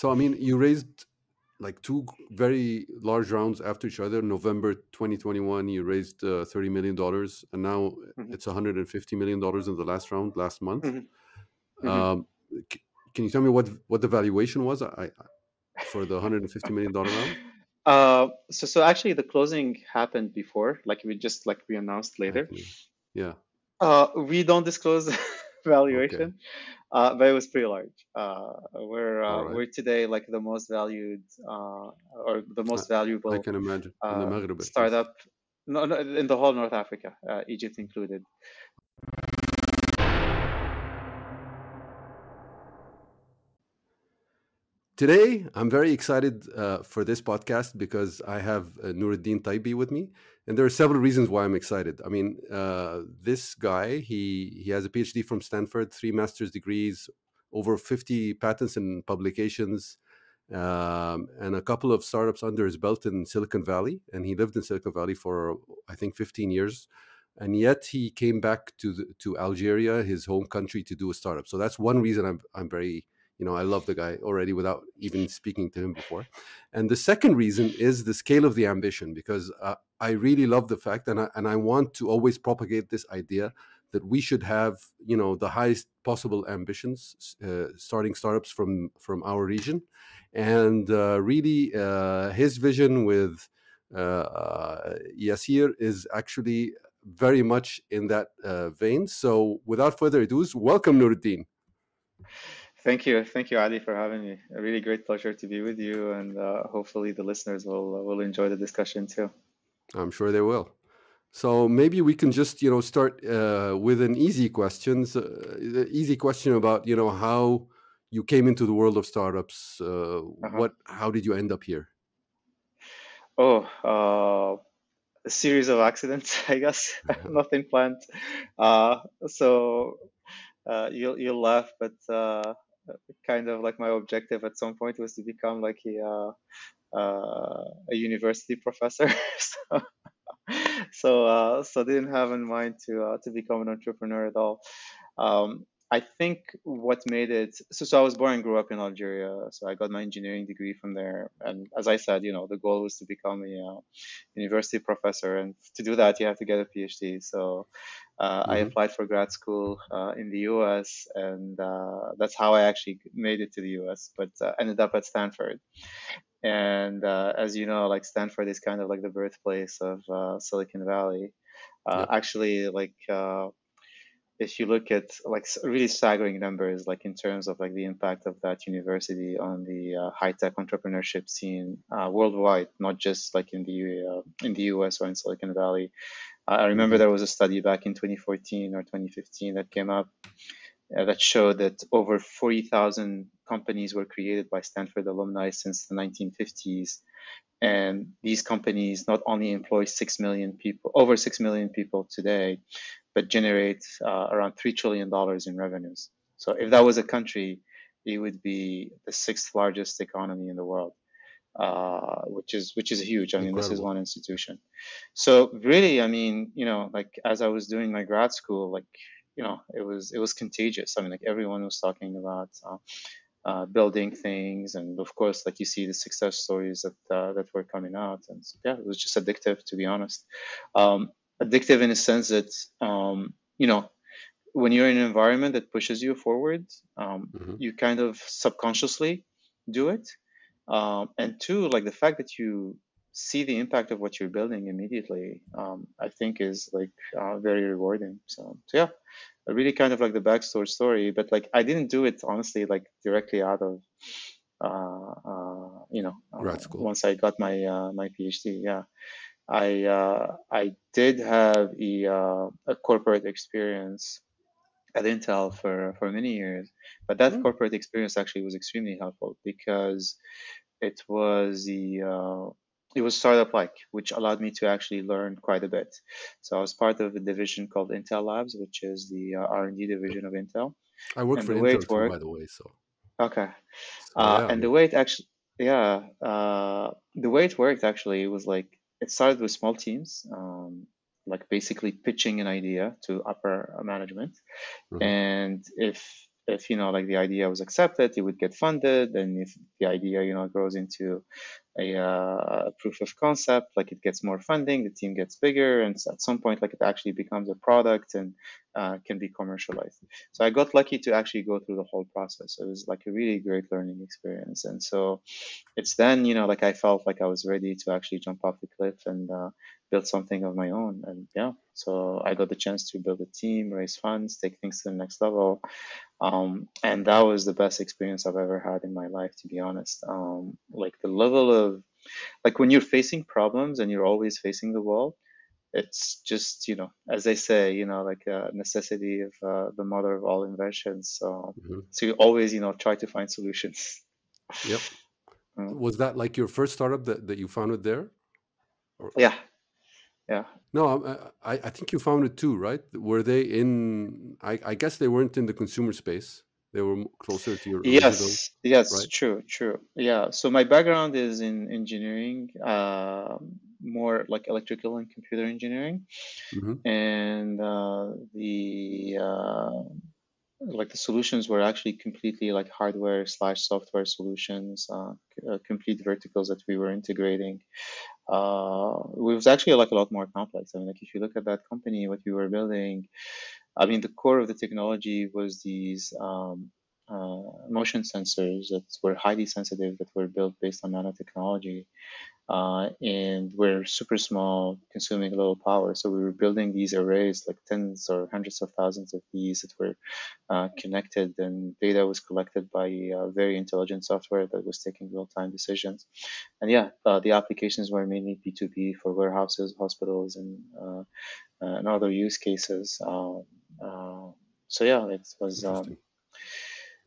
So, I mean, you raised like two very large rounds after each other. November 2021, you raised $30 million, and now Mhm. it's $150 million in the last round last month. Mhm. Mhm. Um, can you tell me what the valuation was for the $150 million round? So actually the closing happened before, like we announced I later. see. Yeah. We don't disclose Okay. valuation, but it was pretty large. All right. We're today like the most valued or the I, most I valuable can imagine in the Maghreb at least. startup, no, in the whole North Africa, Egypt included. Today, I'm very excited for this podcast because I have Noureddine Tayebi with me, and there are several reasons why I'm excited. I mean, this guy, he has a PhD from Stanford, three master's degrees, over 50 patents and publications, and a couple of startups under his belt in Silicon Valley. And he lived in Silicon Valley for, I think, 15 years. And yet he came back to Algeria, his home country, to do a startup. So that's one reason I'm very, I love the guy already without even speaking to him before. And the second reason is the scale of the ambition, because I really love the fact, and I want to always propagate this idea that we should have, the highest possible ambitions, starting startups from our region. And really, his vision with Yassir is actually very much in that vein. So, without further ado, welcome, Nuruddin. Thank you, Ali, for having me. A really great pleasure to be with you, and hopefully the listeners will enjoy the discussion too. I'm sure they will. So maybe we can just start with an easy question about how you came into the world of startups. Uh-huh. How did you end up here? Oh, a series of accidents, I guess. Nothing planned. So you'll laugh, but kind of like my objective at some point was to become like a university professor. So didn't have in mind to become an entrepreneur at all. I think what made it so I was born and grew up in Algeria, so I got my engineering degree from there. And as I said, the goal was to become a university professor, and to do that, you have to get a PhD. So I Hmm. applied for grad school in the U.S., and that's how I actually made it to the U.S. But ended up at Stanford. And as you know, like Stanford is kind of like the birthplace of Silicon Valley. Yeah, Actually, like if you look at like really staggering numbers, like in terms of like the impact of that university on the high tech entrepreneurship scene worldwide, not just like in the U.S. or in Silicon Valley. I remember indeed. there was a study back in 2014 or 2015 that came up that showed that over 40,000 companies were created by Stanford alumni since the 1950s. And these companies not only employ 6 million people, over 6 million people today, but generate around $3 trillion in revenues. So if that was a country, it would be the sixth largest economy in the world, which is huge. I mean, this is Incredible. one institution. So really, I mean, like as I was doing my grad school, like it was contagious. I mean, like everyone was talking about building things, and of course, like you see the success stories that were coming out, and so, yeah, it was just addictive, to be honest. Addictive in a sense that when you're in an environment that pushes you forward, Hmm. you kind of subconsciously do it. And two, like the fact that you see the impact of what you're building immediately, I think is like very rewarding. So yeah, really kind of like the backstory story, but like I didn't do it honestly, like directly out of Grad school. once I got my PhD. Yeah, I did have a corporate experience at Intel for many years, but that Mm, corporate experience actually was extremely helpful because it was it was startup like, which allowed me to actually learn quite a bit. So I was part of a division called Intel Labs, which is the R&D yeah. division of Intel. I work And for the way Intel it too, by worked, the way. So, okay, so yeah. I and the mean, way it actually, yeah, the way it worked actually was like it started with small teams, like basically pitching an idea to upper management. mhm. And if if like the idea was accepted, it would get funded, and if the idea grows into a proof of concept, like it gets more funding, the team gets bigger, and at some point, like it actually becomes a product and can be commercialized. So I got lucky to actually go through the whole process. It was like a really great learning experience, and so it's then like I felt like I was ready to actually jump off the cliff and build something of my own. And yeah, so I got the chance to build a team, raise funds, take things to the next level, and that was the best experience I've ever had in my life, to be honest. Like the level of, like when you're facing problems and you're always facing the wall, it's just, as they say, like a necessity of the mother of all inventions. So, Mhm. so you always, try to find solutions. Yep. Mm. Was that like your first startup that you founded there? Or Yeah, yeah. no, I think you founded two, right? Were they in? I guess they weren't in the consumer space. They were closer to your original, Yes, yes, right? true, true. Yeah. So my background is in engineering, more like electrical and computer engineering, Hmm. and the like the solutions were actually completely like hardware slash software solutions, complete verticals that we were integrating. It was actually like a lot more complex. I mean, like if you look at that company, what we were building, I mean, the core of the technology was these motion sensors that were highly sensitive, that were built based on nanotechnology, and were super small, consuming little power. So we were building these arrays, like tens or hundreds of thousands of these that were connected, and data was collected by very intelligent software that was taking real-time decisions. And yeah, the applications were mainly B2B for warehouses, hospitals, and other use cases. Uh, so yeah, Interesting.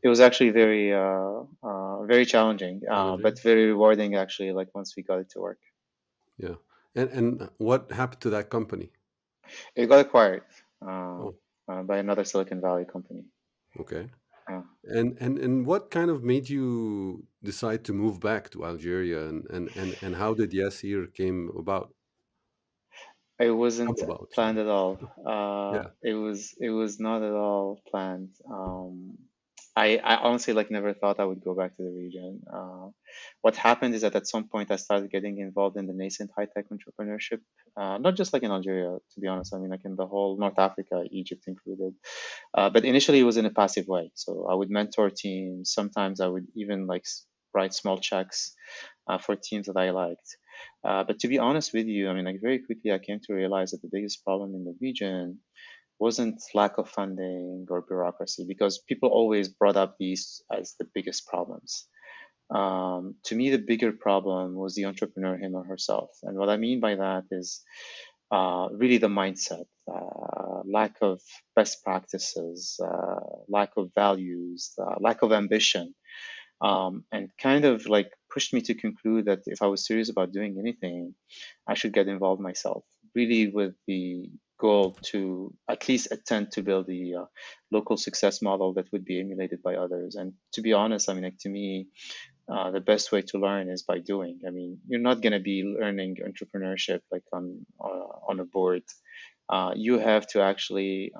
it was actually very challenging, but Challenging. very rewarding actually. Like once we got it to work, Yeah. And what happened to that company? it got acquired uh, Oh, by another Silicon Valley company. okay. Uh, And what kind of made you decide to move back to Algeria, and how did Yassir came about? it Come wasn't about, planned sorry. at all. Yeah. It was not at all planned. I honestly like never thought I would go back to the region. What happened is that at some point I started getting involved in the nascent high tech entrepreneurship, not just like in Algeria, to be honest. I mean, like in the whole North Africa, Egypt included. But initially, it was in a passive way. So I would mentor teams. Sometimes I would even like write small checks for teams that I liked. But to be honest with you, I mean, like very quickly, I came to realize that the biggest problem in the region wasn't lack of funding or bureaucracy, because people always brought up these as the biggest problems. To me, the bigger problem was the entrepreneur, him or herself. And what I mean by that is really the mindset, lack of best practices, lack of values, lack of ambition, and kind of like pushed me to conclude that if I was serious about doing anything, I should get involved myself, really with the goal to at least attempt to build the local success model that would be emulated by others. And to be honest, I mean, like to me, the best way to learn is by doing. I mean, you're not going to be learning entrepreneurship like on a board. You have to actually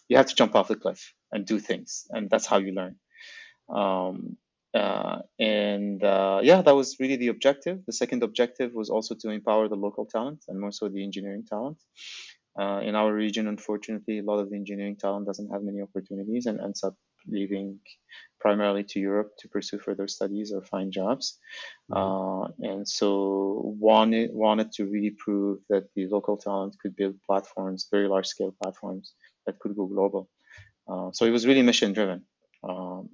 you have to jump off the cliff and do things, and that's how you learn. Um, and Yeah, that was really the objective. The second objective was also to empower the local talent, and more so the engineering talent. In our region, unfortunately, a lot of the engineering talent doesn't have many opportunities and ends up leaving primarily to Europe to pursue further studies or find jobs. Mhm. And so wanted to really prove that the local talent could build platforms, very large scale platforms that could go global. So it was really mission driven.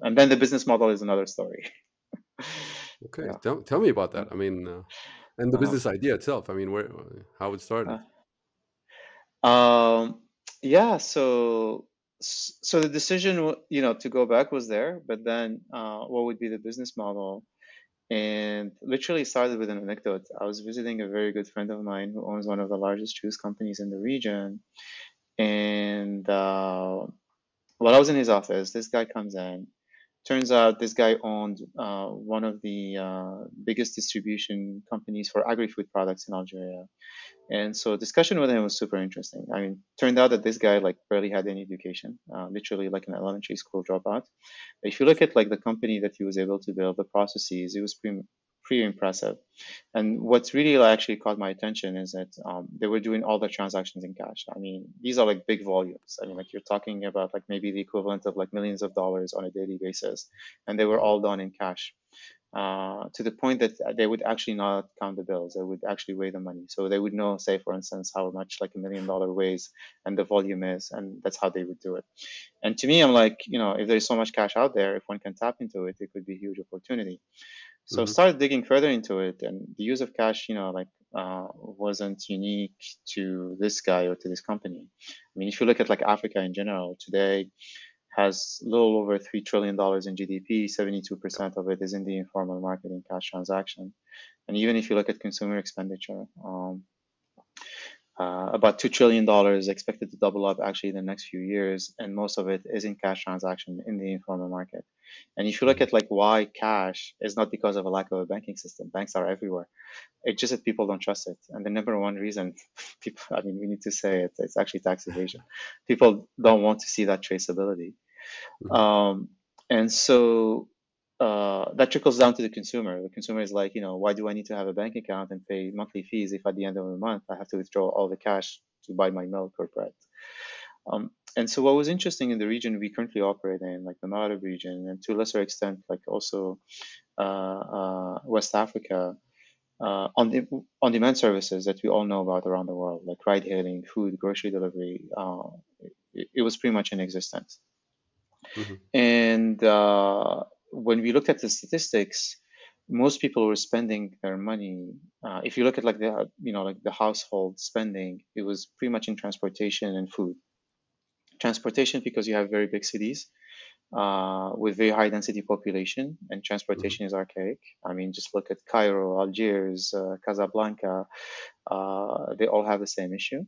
And then the business model is another story. Okay. Yeah. Tell me about Uh, that. I mean, and the uh, business idea itself. I mean, where how it started. uh, um, yeah. So the decision, to go back was there, but then what would be the business model? And literally started with an anecdote. I was visiting a very good friend of mine who owns one of the largest juice companies in the region, and while I was in his office, this guy comes in Turns out this guy owned one of the biggest distribution companies for agri-food products in Algeria. And so discussion with him was super interesting. I mean, turned out that this guy like barely had any education, literally like an elementary school dropout. If you look at like the company that he was able to build, the processes, it was pretty impressive. And what's really actually caught my attention is that they were doing all their transactions in cash. I mean, these are like big volumes. I mean, like you're talking about like maybe the equivalent of like millions of dollars on a daily basis, and they were Wow. all done in cash. To the point that they would actually not count the bills. They would actually weigh the money. So they would know, say, for instance, how much like $1 million weighs and the volume is, and that's how they would do it. And to me, I'm like, if there's so much cash out there, if one can tap into it, it could be a huge opportunity. So Hmm. started digging further into it, and the use of cash, like wasn't unique to this guy or to this company. I mean, if you look at like Africa in general today, has a little over $3 trillion in GDP. 72% of it is in the informal market in cash transaction. And even if you look at consumer expenditure, about $2 trillion expected to double up actually in the next few years, and most of it is in cash transaction in the informal market. And if you look Hmm. at like why cash is not because of a lack of a banking system. Banks are everywhere. It's just that people don't trust it. And the number one reason people, I mean, we need to say it, it's actually tax evasion. People don't want to see that traceability. Hmm. Um, and so that trickles down to the consumer. The consumer is like, why do I need to have a bank account and pay monthly fees if at the end of the month I have to withdraw all the cash to buy my milk or bread? And so what was interesting in the region we currently operate in, like the Maghreb region, and to a lesser extent, like also West Africa, on-demand services that we all know about around the world, like ride-hailing, food, grocery delivery, it was pretty much in existence. Hmm. And when we looked at the statistics, most people were spending their money. If you look at like the household spending, it was pretty much in transportation and food. Transportation because you have very big cities with very high density population, and Hmm. transportation is archaic. I mean, just look at Cairo, Algiers, Casablanca. They all have the same issue.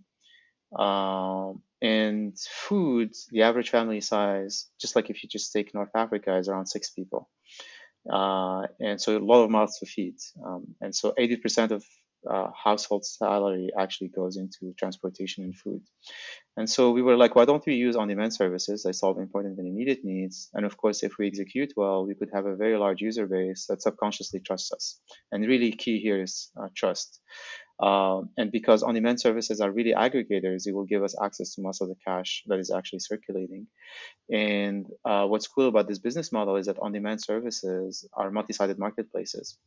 And food, the average family size, just like if you just take North Africa, is around 6 people. And so a lot of mouths to feed. And so 80% of household salary actually goes into transportation and food. And so we were like, why don't we use on-demand services that solve important and immediate needs? And of course, if we execute well, we could have a very large user base that subconsciously trusts us. And really key here is trust. And because on-demand services are really aggregators, it will give us access to most of the cash that is actually circulating. And what's cool about this business model is that on-demand services are multi-sided marketplaces.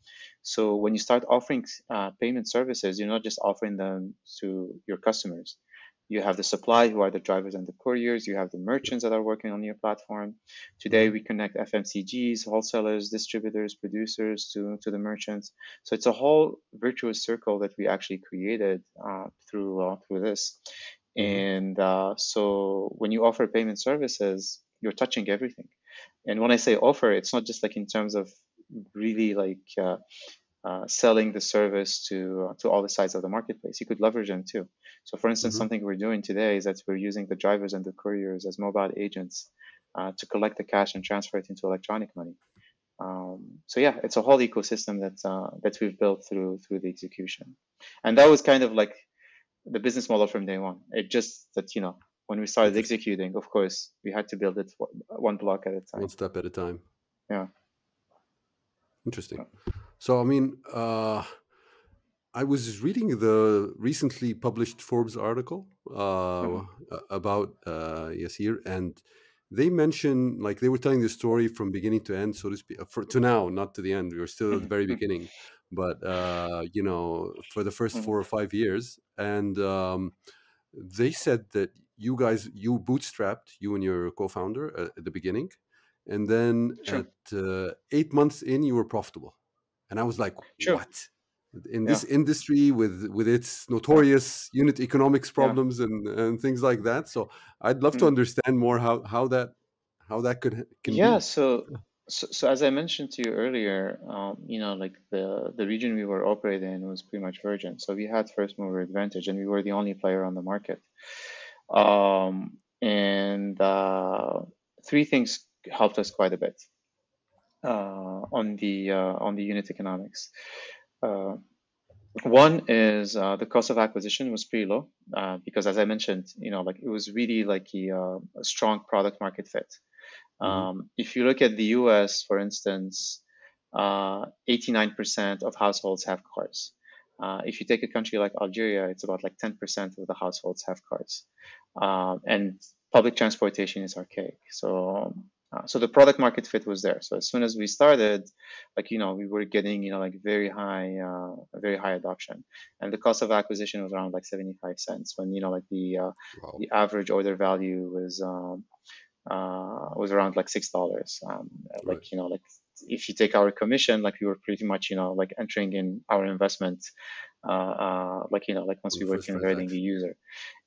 So when you start offering payment services, you're not just offering them to your customers. You have the supply, who are the drivers and the couriers. You have the merchants that are working on your platform. Today, Hmm. we connect FMCGs, wholesalers, distributors, producers to the merchants. So it's a whole virtuous circle that we actually created through this. Hmm. And so when you offer payment services, you're touching everything. And when I say offer, it's not just like in terms of really like selling the service to all the sides of the marketplace. You could leverage them too. So, for instance, Hmm. something we're doing today is that we're using the drivers and the couriers as mobile agents to collect the cash and transfer it into electronic money. So yeah, it's a whole ecosystem that we've built through the execution, and that was kind of like the business model from day one. It just that when we started Interesting. executing, of course, we had to build it one block at a One time. step at a time. Yeah. Interesting. So, I mean, I was reading the recently published Forbes article Uh-huh. about Yassir, and they mentioned, like, they were telling the story from beginning to end, so to speak, to now, not to the end. We were still at the very beginning, but for the first Mhm. 4 or 5 years, and they said that you bootstrapped, you and your co-founder at the beginning, and then Sure. at 8 months in, you were profitable. And I was like, Sure. what? In Yeah. this industry with its Yeah. notorious unit economics Yeah. problems and things like that. So I'd love to Mhm. understand more how that can Yeah. be. So as I mentioned to you earlier, like the region we were operating in was pretty much virgin. So we had first mover advantage, and we were the only player on the market. And three things helped us quite a bit. on the unit economics. Uh, One is the cost of acquisition was pretty low because, as I mentioned, like it was really like a strong product market fit. Hmm. If you look at the US, for instance, 89% of households have cars. If you take a country like Algeria, it's about like 10% of the households have cars. And public transportation is archaic. So the product market fit was there. So as soon as we started, like, we were getting, like very high adoption. And the cost of acquisition was around like 75 cents when, like Wow. the average order value was around like $6. Right. Like if you take our commission, like we were pretty much, like entering in our investment, like once On we the were first converting the transaction. user.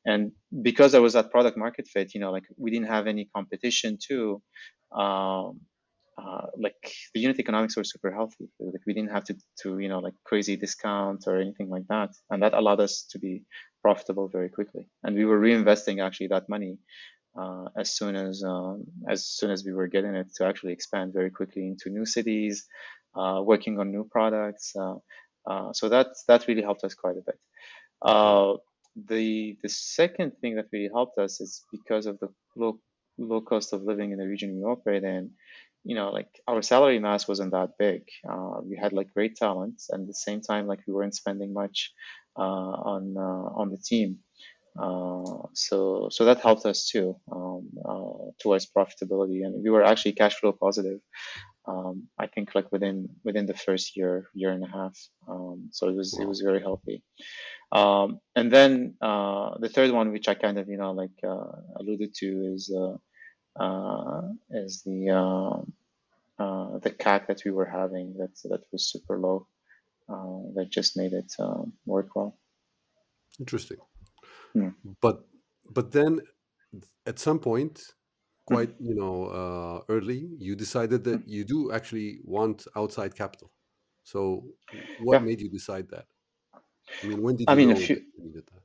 And because there was that product market fit, like we didn't have any competition too. Um, like the unit economics were super healthy. Like we didn't have to like crazy discount or anything like that, and that allowed us to be profitable very quickly. And we were reinvesting actually that money as soon as we were getting it to actually expand very quickly into new cities, working on new products. So that really helped us quite a bit. Right. Uh, the second thing that really helped us is because of the low cost of living in the region we operate in. Like our salary mass wasn't that big. We had like great talents, and at the same time, like we weren't spending much on the team. So that helped us too towards profitability, and we were actually cash flow positive. I think like within the first year and a half. So it was Wow. very healthy. And then the third one, which I kind of like alluded to, is the CAC that we were having that was super low. That just made it work well. Interesting. Hmm. But then at some point, Hmm. quite early, you decided Hmm. that you do actually want outside capital. So what Yeah, made you decide that? I mean, when did I you mean a know few. that you needed that?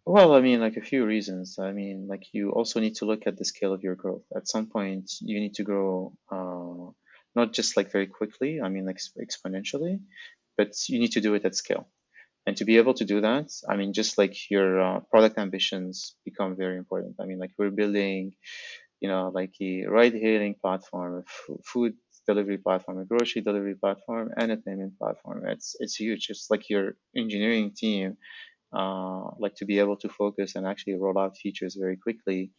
Well, I mean, like a few reasons. I mean, like you also need to look at the scale of your growth. At some point, you need to grow, not just like very quickly, I mean, like exponentially, but you need to do it at scale. And to be able to do that, I mean, just like your product ambitions become very important. I mean, like we're building, like a ride-hailing platform, a food delivery platform, a grocery delivery platform, and a payment platform. It's huge. It's like your engineering team like to be able to focus and actually roll out features very quickly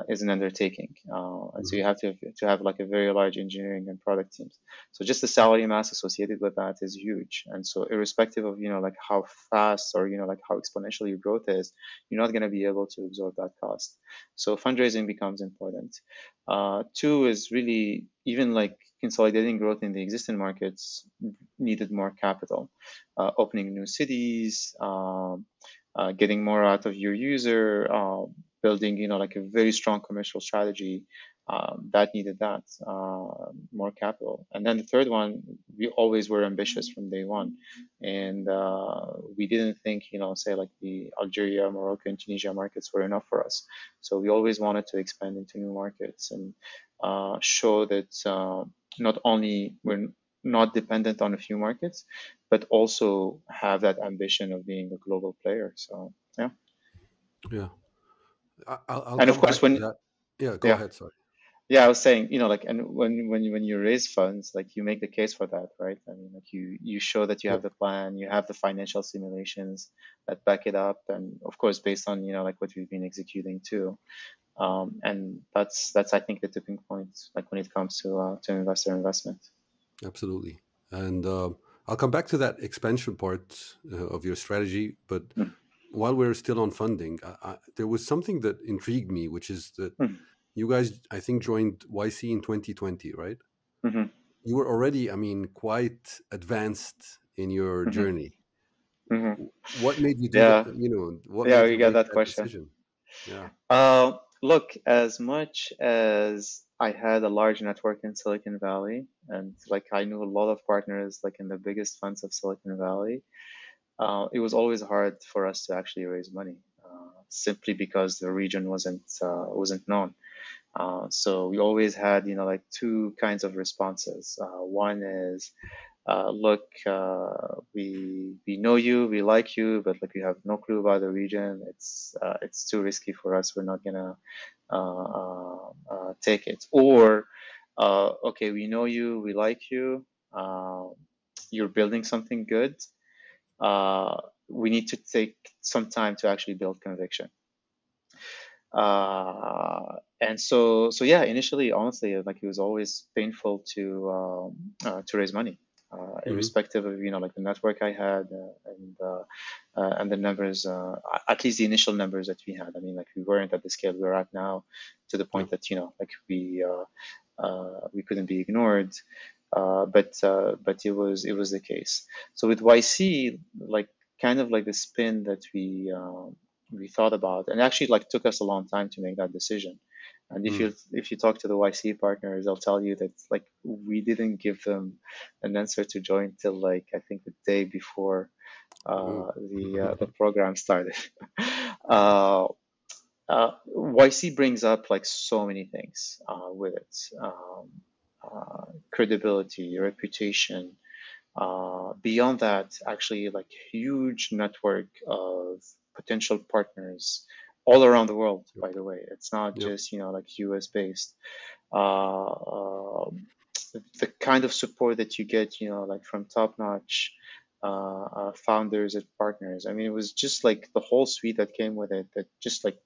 is an undertaking, and so Hmm. you have to have like a very large engineering and product teams. So just the salary mass associated with that is huge, and so irrespective of like how fast or like how exponential your growth is, you're not going to be able to absorb that cost. So fundraising becomes important. Two is really even like consolidating growth in the existing markets needed more capital, opening new cities, getting more out of your user, building, like a very strong commercial strategy that needed that more capital. And then the third one, we always were ambitious from day one, and we didn't think, say like the Algeria, Morocco, and Tunisia markets were enough for us. So we always wanted to expand into new markets and show that not only we're not dependent on a few markets, but also have that ambition of being a global player. So yeah, Yeah. I'll and of come course back to when that. Yeah, go yeah ahead. Sorry. yeah I was saying, like, and when you raise funds, like you make the case for that, right? I mean, like you show that you Yeah, have the plan, you have the financial simulations that back it up, and of course based on like what we've been executing too. And that's I think the tipping point, like when it comes to investor investment. absolutely. And I'll come back to that expansion part of your strategy. But Mm. while we're still on funding, there was something that intrigued me, which is that Mm. you guys, I think, joined YC in 2020, right? Mm-hmm. You were already, I mean, quite advanced in your Mm-hmm. journey. Mm-hmm. What made you do that? Yeah, What yeah, made we you got make that that question. decision? Yeah. Look, as much as I had a large network in Silicon Valley, and like I knew a lot of partners like in the biggest funds of Silicon Valley, it was always hard for us to actually raise money, simply because the region wasn't known. So we always had, like two kinds of responses. One is, look, we know you, we like you, but like we have no clue about the region. It's too risky for us. We're not gonna take it. Or, okay, we know you, we like you. Uh, you're building something good. We need to take some time to actually build conviction. And so yeah, initially, honestly, like it was always painful to raise money, Hmm. irrespective of like the network I had, and the numbers, at least the initial numbers that we had. I mean, like we weren't at the scale we're at now, to the Yeah. point that like we couldn't be ignored. But it was the case. So with YC, like kind of like the spin that we thought about, and actually like took us a long time to make that decision. And if Mm. you talk to the YC partners, they'll tell you that like we didn't give them an answer to join till like I think the day before Oh. the program started. uh, YC brings up like so many things with it. Credibility, reputation, beyond that, actually, like huge network of potential partners all around the world. Yep. By the way, it's not Yep. just like US based. Uh, the kind of support that you get, like from top notch founders and partners. I mean, it was just like the whole suite that came with it that just like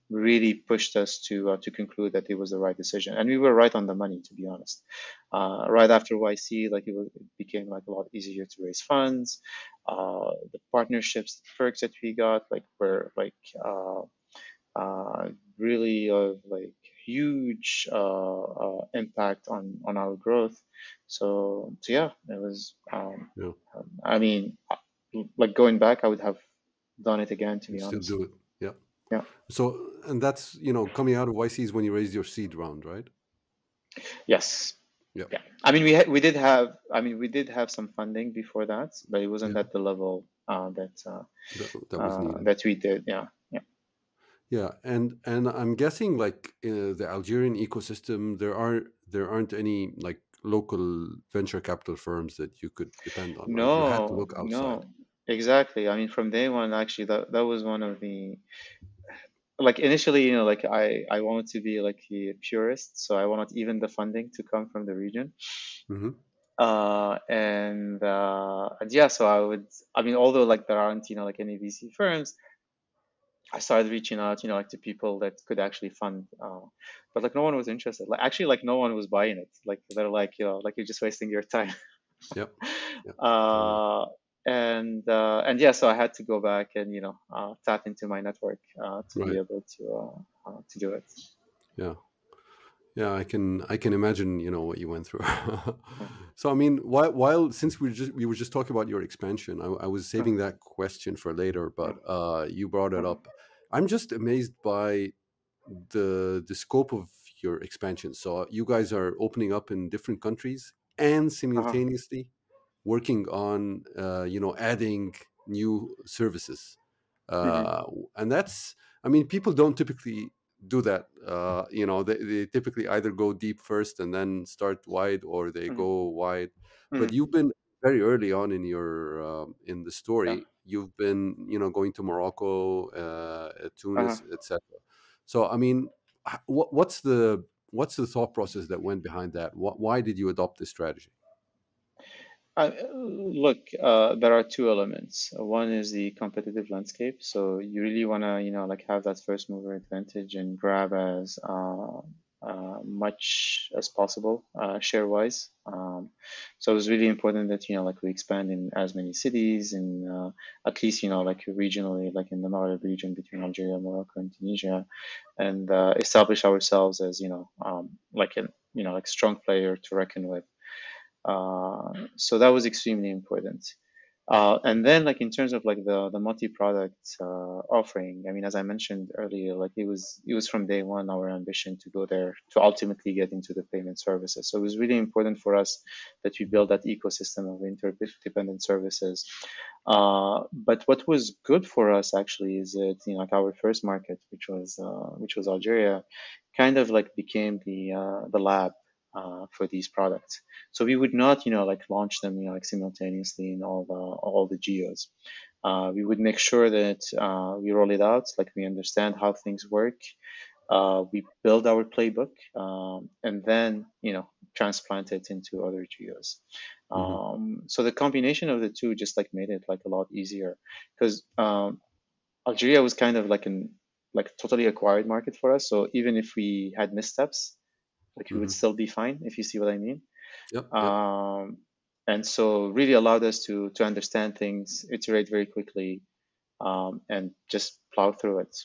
really pushed us to conclude that it was the right decision, and we were right on the money, to be honest. Right after YC, like it became like a lot easier to raise funds. The partnerships, perks that we got, like were like really of like huge impact on our growth. So yeah, it was. Yeah. I mean, like going back, I would have done it again, to You be still honest. do it. Yeah. Yeah. So, and that's, coming out of YCs when you raised your seed round, right? Yes. Yeah. Yeah. I mean, we did have some funding before that, but it wasn't Yeah. at the level That was needed. that we did. Yeah. Yeah. Yeah, and I'm guessing like the Algerian ecosystem, there aren't any like local venture capital firms that you could depend on, right? You had to No, look outside. no, exactly. I mean, from day one, actually, that was one of the, like initially, like I wanted to be like a purist, so I wanted even the funding to come from the region. Hmm. And yeah, so I mean, although like there aren't, like any VC firms, I started reaching out, like to people that could actually fund, but like no one was interested. Like actually, like no one was buying it. Like they're like, like you're just wasting your time. Yep. Yep. Totally. uh, and yeah, so I had to go back and tap into my network to be Right. able to do it. Yeah. Yeah, I can imagine, what you went through. Yeah. So I mean, while since we were just talking about your expansion, I was Uh-huh. saving that question for later, Uh-huh. but you brought it Uh-huh. up. I'm just amazed by the scope of your expansion. So you guys are opening up in different countries and Uh-huh. simultaneously working on adding new services. Mhm. uh, and that's, I mean, people don't typically do that. They typically either go deep first and then start wide, or they Mhm. go wide. But Mhm. you've been very early on in the Yeah. story. You've been going to Morocco, Uh-huh. Tunis, etc. So I mean, what's the thought process that went behind that? Why did you adopt this strategy? Look, there are two elements. One is the competitive landscape. So you really want to, like have that first mover advantage and grab as much as possible share wise. So it was really important that, like we expand in as many cities and at least, like regionally, like in the Maghreb region between Algeria, Morocco, and Tunisia, and establish ourselves as, like a, like strong player to reckon with. So that was extremely important. And then like in terms of like the multi-product offering, I mean, as I mentioned earlier, like it was from day one our ambition to go there to ultimately get into the payment services. So it was really important for us that we build that ecosystem of interdependent services. But what was good for us actually is that, you know, like our first market, which was Algeria, kind of like became the lab for these products. So we would not, you know, like launch them, you know, like simultaneously in all the geos. We would make sure that we roll it out, like we understand how things work. We build our playbook, and then, you know, transplant it into other geos. Hmm. So the combination of the two just like made it like a lot easier because Algeria was kind of like an like totally acquired market for us. So even if we had missteps, like we would Hmm. still be fine, if you see what I mean. Yep. Yep. Um, and so really allowed us to understand things, iterate very quickly, and just plow through it,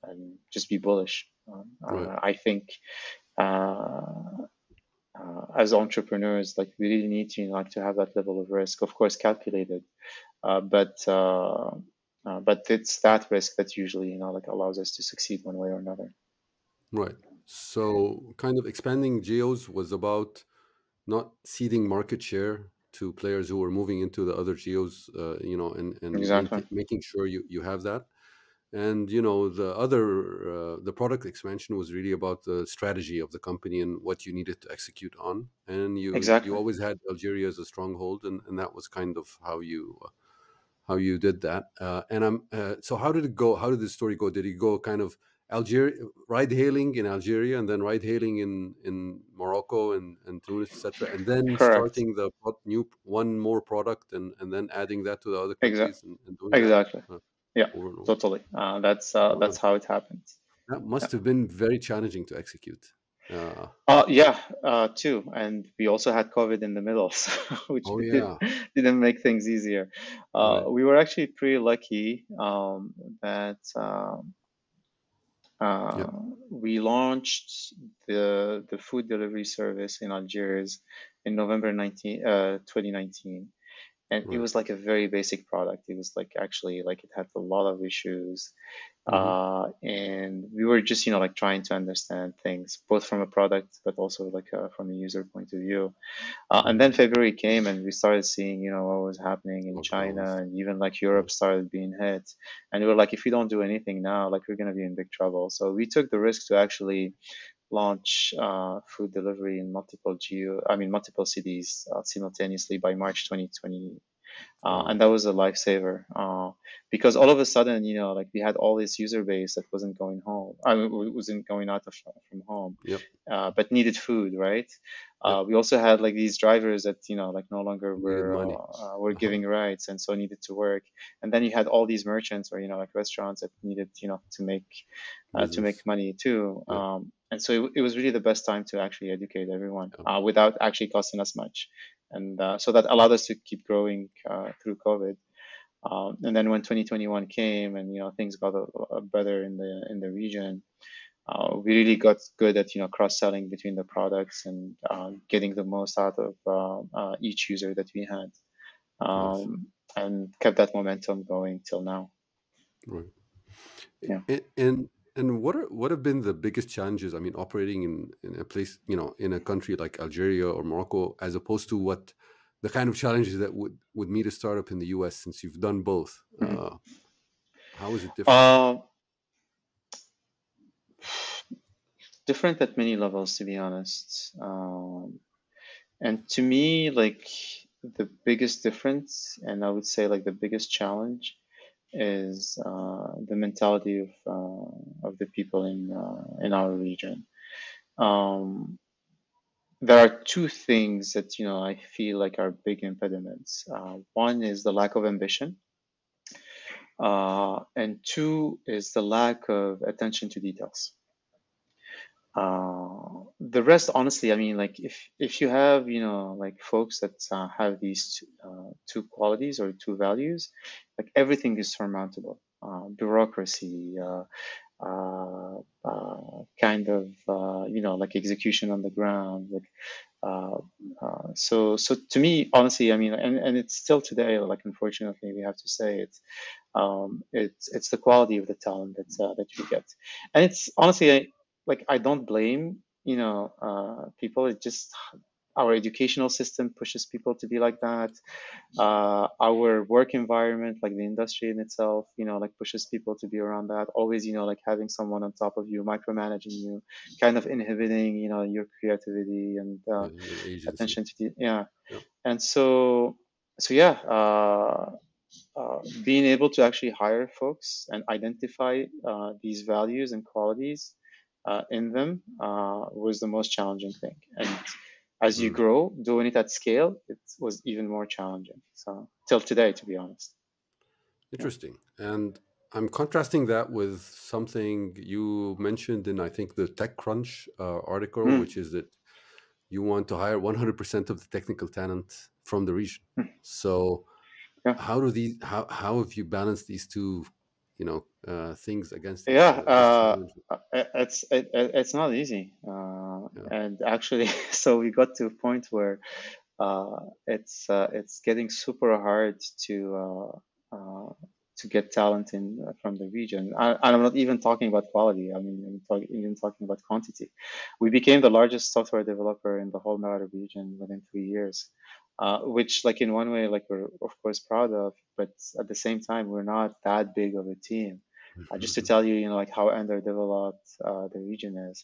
and just be bullish. Right. I think uh, as entrepreneurs, like we really need to, you know, like to have that level of risk, of course, calculated, but it's that risk that usually, you know, like allows us to succeed one way or another. Right. So, kind of expanding geos was about not ceding market share to players who were moving into the other geos, and Exactly. making sure you have that. And the other the product expansion was really about the strategy of the company and what you needed to execute on. And you Exactly. always had Algeria as a stronghold, and that was kind of how you did that. And I'm so how did it go? How did the story go? Did it go kind of Algeria ride hailing in Algeria, and then ride hailing in Morocco and Tunis, etc., and then Correct. starting the new one more product, and then adding that to the other Exa- countries, and doing that exactly. uh, Yeah, over and over? totally. That's Wow. how it happens. That Yeah. must have been very challenging to execute. Uh, Yeah, too. And we also had COVID in the middle, so, which oh did, yeah, didn't make things easier. right. We were actually pretty lucky that Yeah, we launched the food delivery service in Algiers in November 2019. And it right. was like a very basic product. It was like actually like it had a lot of issues, Hmm. and we were just, you know, like trying to understand things both from a product but also like from a user point of view. And Hmm. then February came and we started seeing, you know, what was happening in China Lockdowns. and even like Yeah. Europe started being hit. And we were like, if we don't do anything now, like we're gonna be in big trouble. So we took the risk to actually launch food delivery in multiple cities simultaneously by March 2020, Wow. and that was a lifesaver, because all of a sudden, you know, like we had all this user base that wasn't going home, I mean, wasn't going out from home, Yep. but needed food, right? Yep. We also had like these drivers that, you know, like no longer Needed money. were Uh-huh. giving rides and so needed to work. And then you had all these merchants or, you know, like restaurants that needed, you know, to make Business. money too. Yeah. And so it was really the best time to actually educate everyone Yeah. without actually costing us much. And so that allowed us to keep growing through COVID. And then when 2021 came and, you know, things got better in the region, we really got good at, you know, cross-selling between the products and getting the most out of each user that we had, Nice. and kept that momentum going till now. Right. Yeah. And what have been the biggest challenges? I mean, operating in a place, in a country like Algeria or Morocco, as opposed to what the kind of challenges that would meet a startup in the US, since you've done both. Mhm. How is it different? Uh, Different at many levels, to be honest. And to me, like the biggest difference, and I would say like the biggest challenge, is the mentality of the people in our region. Um, there are two things that, you know, I feel like are big impediments. One is the lack of ambition, and two is the lack of attention to details. The rest, honestly, I mean, like if you have, you know, like folks that have these two qualities or two values, like everything is surmountable. Bureaucracy, kind of like execution on the ground. Like uh, so to me, honestly, I mean, and it's still today. Like unfortunately, we have to say it's the quality of the talent that we get, and it's honestly like I don't blame people. It just our educational system pushes people to be like that. Our work environment, like the industry in itself, like pushes people to be around that. Always, like having someone on top of you, micromanaging you, kind of inhibiting, your creativity and Yeah, your agency. attention to yeah. Yep. And so yeah, being able to actually hire folks and identify these values and qualities in them was the most challenging thing. And as you Mm. grow, doing it at scale, it was even more challenging. So till today, to be honest. Yeah. Interesting. And I'm contrasting that with something you mentioned in, I think, the TechCrunch article, Mm, which is that you want to hire 100% of the technical talent from the region. mm, So yeah. how have you balanced these two, things against each Yeah. other? This challenge. It's not easy. Yeah. And actually, so we got to a point where it's getting super hard to get talent in from the region. And I'm not even talking about quality. I mean, even talking about quantity. We became the largest software developer in the whole Mara region within 3 years, which, like in one way, like we're of course proud of, but at the same time, we're not that big of a team. Just to tell you, like how underdeveloped the region is.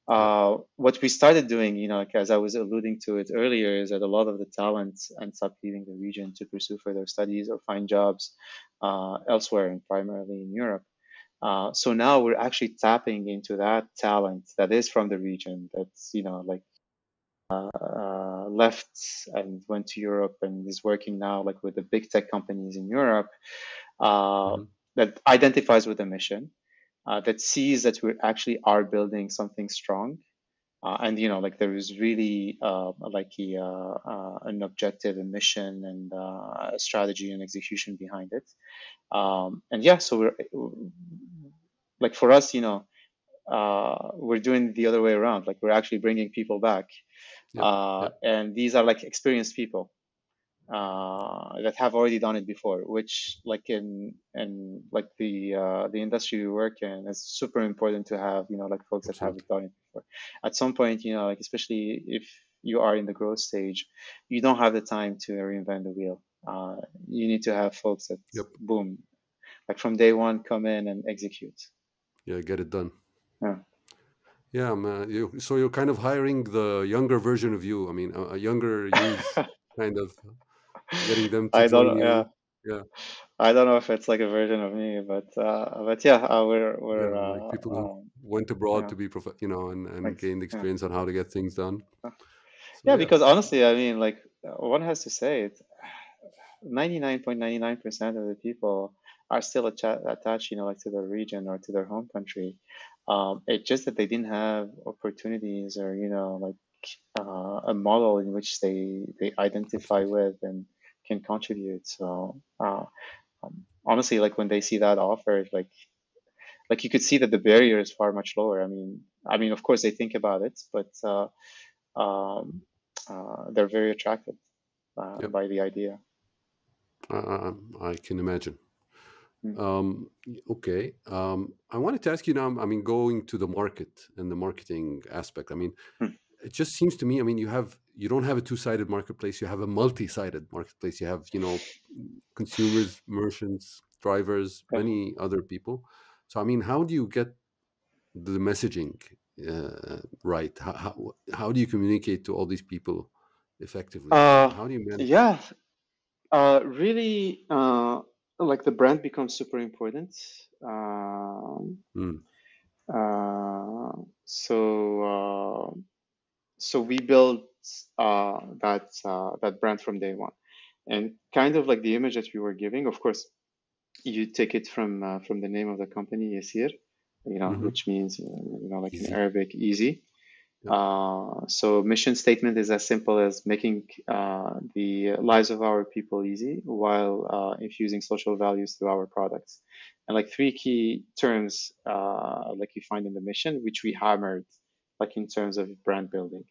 Yep. What we started doing, like as I was alluding to it earlier, is that a lot of the talent ends up leaving the region to pursue further studies or find jobs elsewhere, and primarily in Europe. So now we're actually tapping into that talent that is from the region, that's like left and went to Europe and is working now like with the big tech companies in Europe, uh, Hmm. that identifies with the mission, that sees that we actually are building something strong, and like there is really like an objective, a mission, and a strategy and execution behind it. And yeah, so we're like for us, we're doing the other way around. Like we're actually bringing people back, Yep. Yep. and these are like experienced people that have already done it before, which like in like the industry we work in, it's super important to have like folks that have Absolutely. done it before. At some point, like especially if you are in the growth stage, you don't have the time to reinvent the wheel. You need to have folks that Yep. boom, like from day one, come in and execute. Yeah. Get it done. Yeah. Yeah, man. So you're kind of hiring the younger version of you. I mean, a younger youth, kind of getting them to I join don't. Yeah. you. Yeah. I don't know if it's like a version of me, but yeah, Yeah. we're Like people who went abroad yeah, to be, and like gained yeah. experience on how to get things done. So Yeah, yeah. because honestly, I mean, like one has to say it, 99.99% of the people are still attached, like to their region or to their home country. It's just that they didn't have opportunities or, like a model in which they identify Absolutely. with and can contribute. So honestly, like when they see that offer, like you could see that the barrier is far much lower. I mean, of course they think about it, but um, they're very attracted Yep. by the idea. I can imagine. Mm, Okay. I wanted to ask you now. I mean, going to the market and the marketing aspect. I mean, mm, it just seems to me. I mean, you don't have a two-sided marketplace. You have a multi-sided marketplace. You have consumers, merchants, drivers, yeah. many other people. So I mean, how do you get the messaging right? How do you communicate to all these people effectively? Uh, How do you manage that? yeah, really, like the brand becomes super important. Um, Mm, uh, so, so we built that brand from day one, and kind of like the image that we were giving. Of course, you take it from the name of the company, Yassir, hmm. which means like in Easy. Arabic, easy. Yep. So mission statement is as simple as making the lives of our people easy while infusing social values through our products. And like three key terms like you find in the mission, which we hammered like in terms of brand building.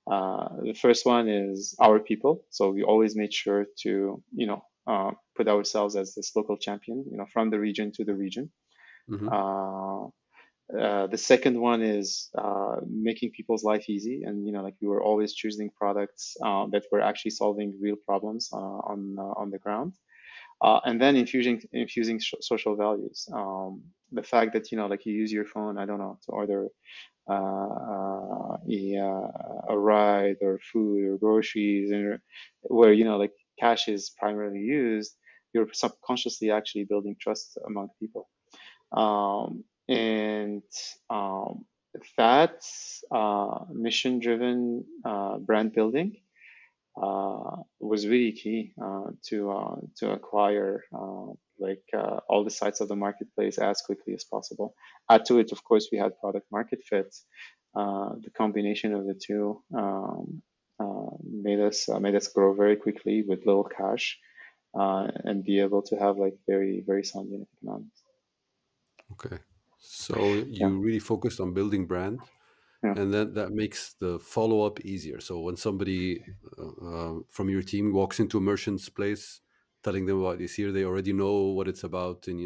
The first one is our people. So we always made sure to, put ourselves as this local champion, from the region to the region. Mm-hmm. Uh, the second one is making people's life easy, and like we were always choosing products that were actually solving real problems on the ground, and then infusing social values. The fact that like you use your phone, I don't know, to order a ride or food or groceries, and where like cash is primarily used, you're subconsciously actually building trust among people. And that mission driven brand building was really key to acquire all the sites of the marketplace as quickly as possible. Add to it, of course, we had product market fit. The combination of the two made us grow very quickly with little cash and be able to have like very very sound unit economics. Okay. So Yeah, you really focused on building brand, yeah, and then that makes the follow up easier. So when somebody from your team walks into a merchant's place, telling them about this here, they already know what it's about, and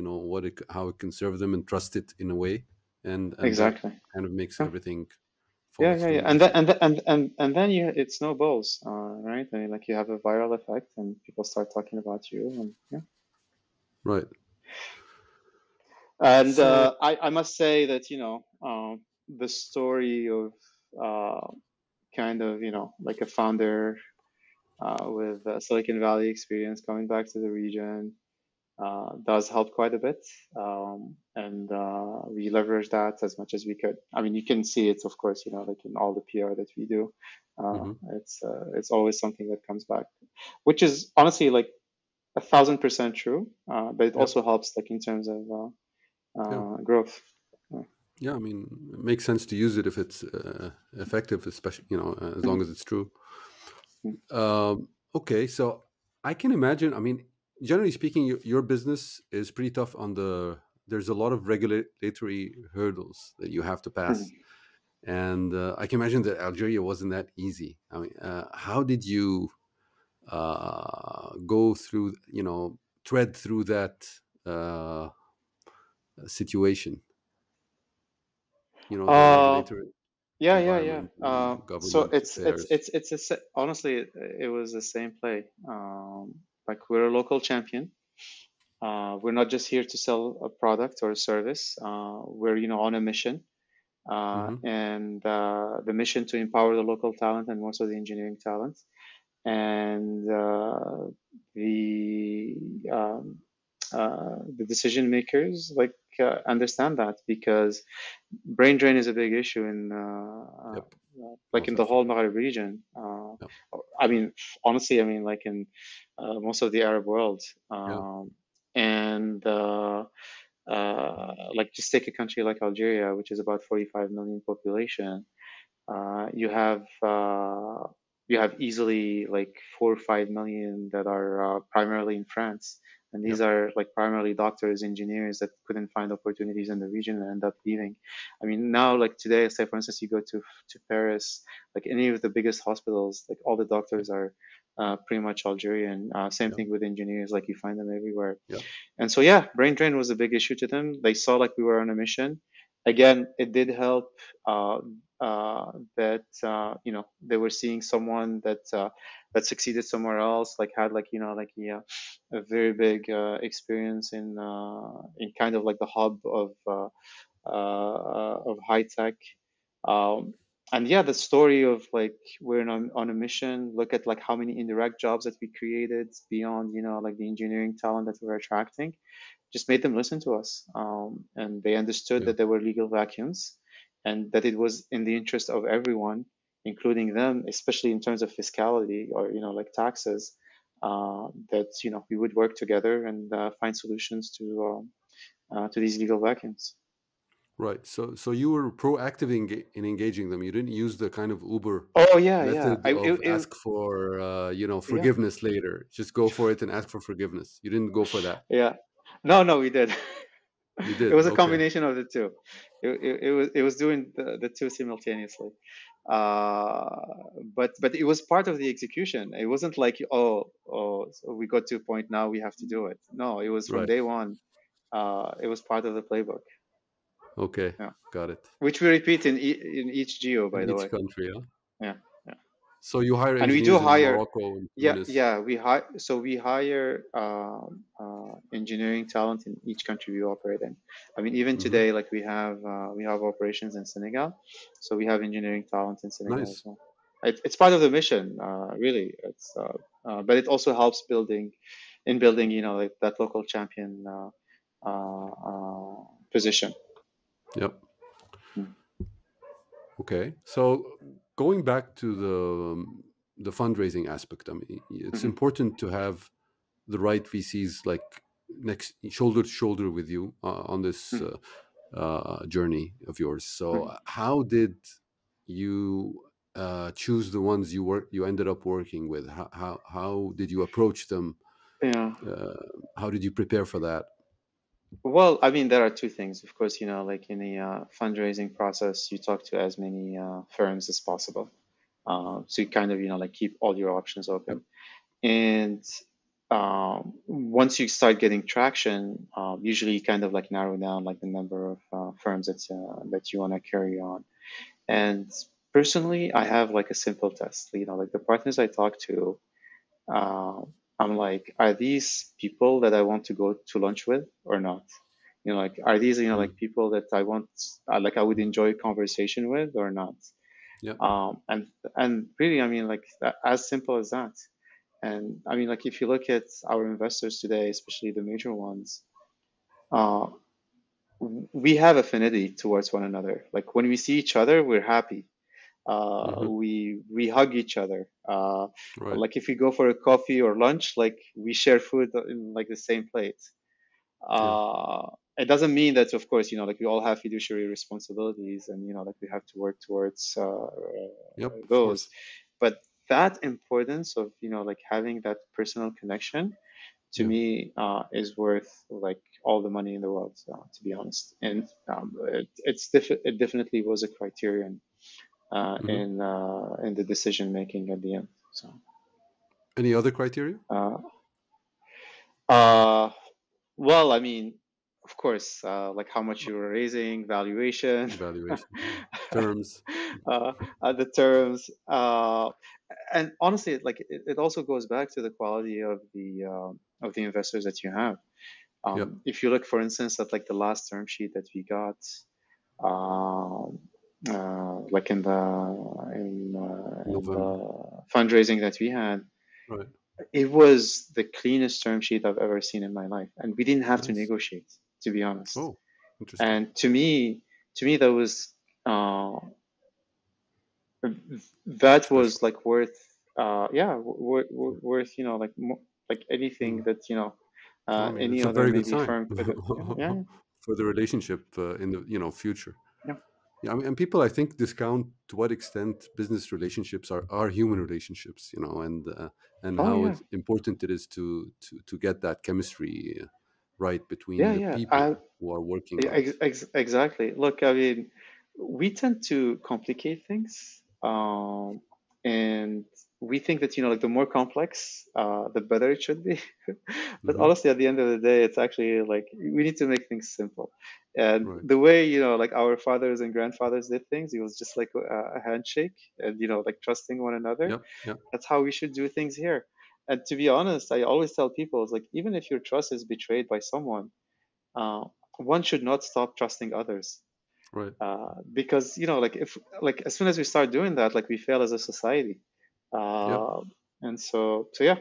how it can serve them, and trust it in a way, and that exactly. kind of makes Yeah. everything Yeah, follow yeah, yeah, through and then easier. and then it snowballs, right? I mean, like you have a viral effect, and people start talking about you, and yeah. Right. And So. I must say that the story of uh, kind of like a founder with Silicon Valley experience coming back to the region does help quite a bit. And we leverage that as much as we could. I mean, you can see it, of course, like in all the PR that we do. Mhm. It's always something that comes back, which is honestly like 1,000% true. But it Yep. also helps like in terms of Yeah. growth. Yeah. I mean, it makes sense to use it if it's effective, especially as long Mhm. as it's true. Okay, so I can imagine. I mean, generally speaking, your business is pretty tough on the. There's a lot of regulatory hurdles that you have to pass, Mhm. and I can imagine that Algeria wasn't that easy. I mean, how did you go through? Tread through that situation. The Uh, regulatory yeah, yeah, yeah. environment and So government it's it's affairs. it's it's a, honestly it was the same play. Like we're a local champion. We're not just here to sell a product or a service. We're on a mission, Hmm. and the mission to empower the local talent and most of the engineering talent, and the um, the decision makers like understand that because brain drain is a big issue in Yep, like North in the whole Africa. Maghreb region. Yep. I mean, honestly, I mean, like in most of the Arab world, Yeah. and like just take a country like Algeria, which is about 45 million population. Uh, you have uh, you have easily like 4 or 5 million that are primarily in France, and these Yep. are like primarily doctors, engineers that couldn't find opportunities in the region and end up leaving. I mean, now like today, say for instance, you go to Paris, like any of the biggest hospitals, like all the Yep. doctors are pretty much Algerian. Same Yep. thing with engineers, like you find them everywhere. Yep. And so, yeah, brain drain was a big issue to them. They saw like we were on a mission. Again, it did help uh, that they were seeing someone that succeeded somewhere else, like had like like a very big experience in kind of like the hub of high tech. Um, and yeah, the story of like we're on a mission. Look at like how many indirect jobs that we created beyond like the engineering talent that we're attracting just made them listen to us. And they understood Yeah. that there were legal vacuums and that it was in the interest of everyone, including them, especially in terms of fiscality or, like taxes, that, we would work together and find solutions to these legal vacuums. Right. So you were proactive in engaging them. You didn't use the kind of Uber Oh yeah, yeah. method of ask for Yeah, forgiveness later. Just go for it and ask for forgiveness. You didn't go for that. yeah. No, no, we did. You It did. was a Okay. combination of the two. It was doing the two simultaneously. But it was part of the execution. It wasn't like, so we got to a point, now we have to do it. No, it was from Right. day one. It was part of the playbook. Okay. Yeah, Got it. which we repeat in each geo, by In the each way. country, huh? Yeah, yeah. So you hire And we do engineers in hire. Morocco and Yeah, Tunis. yeah. We hire engineering talent in each country we operate in. I mean, even Hmm. today, like we have operations in Senegal, so we have engineering talent in Senegal as Nice. well. It's part of the mission, really. But it also helps building, like that local champion position. Yep. Mm. Okay. So going back to the fundraising aspect, I mean, it's Mhm. important to have the right VCs like next shoulder to shoulder with you on this Mhm. journey of yours. So Mhm. how did you choose the ones you ended up working with? How did you approach them? Yeah. Uh, how did you prepare for that? Well, I mean, there are two things. Of course, like in a fundraising process, you talk to as many firms as possible. So you kind of, like keep all your options Yep. open. And once you start getting traction, usually you kind of like narrow down like the number of firms that you want to carry on. And personally, I have like a simple test. Like the partners I talk to, uh, I'm like, are these people that I want to go to lunch with or not? Like, are these, like Mm. people that I want, like I would enjoy a conversation with or not? Yep. And really, I mean, like as simple as that. And I mean, like if you look at our investors today, especially the major ones, uh, we have affinity towards one another. Like when we see each other, we're happy. Hmm. We hug each other. Right. Like if we go for a coffee or lunch, like we share food in like the same plate. Yeah. It doesn't mean that, of course, like we all have fiduciary responsibilities and like we have to work towards Yep. Of those. course. But that importance of like having that personal connection to Yeah. me is worth like all the money in the world, to be honest. And it definitely was a criterion Hmm. in the decision making at the end. So, Any other criteria? uh, uh, well, I mean, of course, like how much you were raising, valuation, Evaluation, terms. the terms, and honestly, like it also goes back to the quality of the investors that you have. Yep. If you look, for instance, at like the last term sheet that we got, um, like in November. the fundraising that we had, Right. it was the cleanest term sheet I've ever seen in my life, and we didn't have to Nice. negotiate, to be honest. Oh, interesting. And to me, uh, that Special. was like worth, yeah, worth, like like anything Mm. that I mean, any it's a other very good maybe sign firm could. Yeah, yeah, for the relationship in the future. yeah. Yeah, I mean, and people I think discount to what extent business relationships are human relationships, and Oh how yeah, important it is to get that chemistry right between yeah, the yeah. people who are working on it. Exactly. Look, I mean, we tend to complicate things, and we think that like the more complex, the better it should be. But Hmm. honestly, at the end of the day, it's actually like we need to make things simple. And Right. the way like our fathers and grandfathers did things, it was just like a handshake, and like trusting one another. Yep. Yep. That's how we should do things here. And to be honest, I always tell people, it's like even if your trust is betrayed by someone, uh, one should not stop trusting others, Right. because like if like as soon as we start doing that, like we fail as a society. Yep. uh, and so yeah,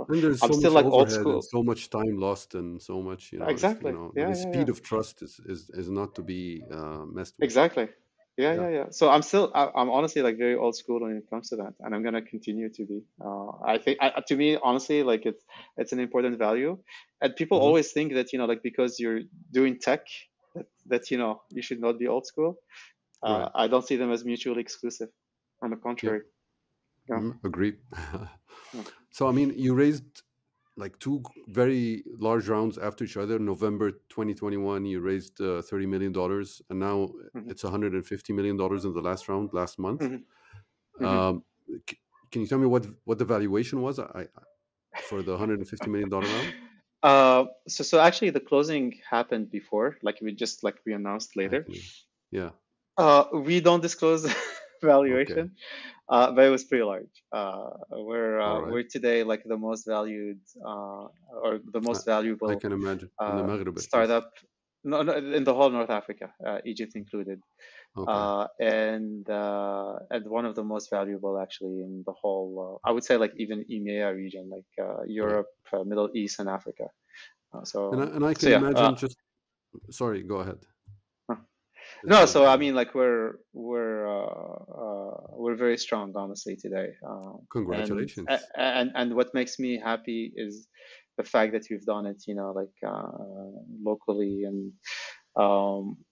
And there's I'm so still much like old overhead and school. so much time lost and so much, Exactly. Yeah, the yeah, yeah. speed of trust is not to be messed with. Exactly. Yeah, Yeah. yeah, yeah. So I'm honestly like very old school when it comes to that, and I'm gonna continue to be. I think to me, honestly, like it's an important value, and people Hmm. always think that like because you're doing tech, that you should not be old school. Right. I don't see them as mutually exclusive. On the Yeah. contrary. Yeah. Agreed. Yeah. So, I mean, you raised like two very large rounds after each other. November 2021, you raised $30 million, and now Mhm. it's $150 million in the last round last month. Mhm. Mhm. Um, can you tell me what the valuation was for the $150 million round? So actually the closing happened before, like we announced later. Actually, yeah. We don't disclose Okay. valuation, but it was pretty large. All right. We're today like the most valued or the I, most I valuable can imagine in the Maghreb at least. startup, no, in the whole North Africa, Egypt included, Okay. and one of the most valuable actually in the whole. I would say like even EMEA region, like Right. Europe, Middle East, and Africa. And So I so can yeah. imagine just sorry, go ahead. Just No, go ahead. so Go I ahead. mean, like we're very strong, honestly, today. Congratulations. And what makes me happy is the fact that we've done it, like locally. And um,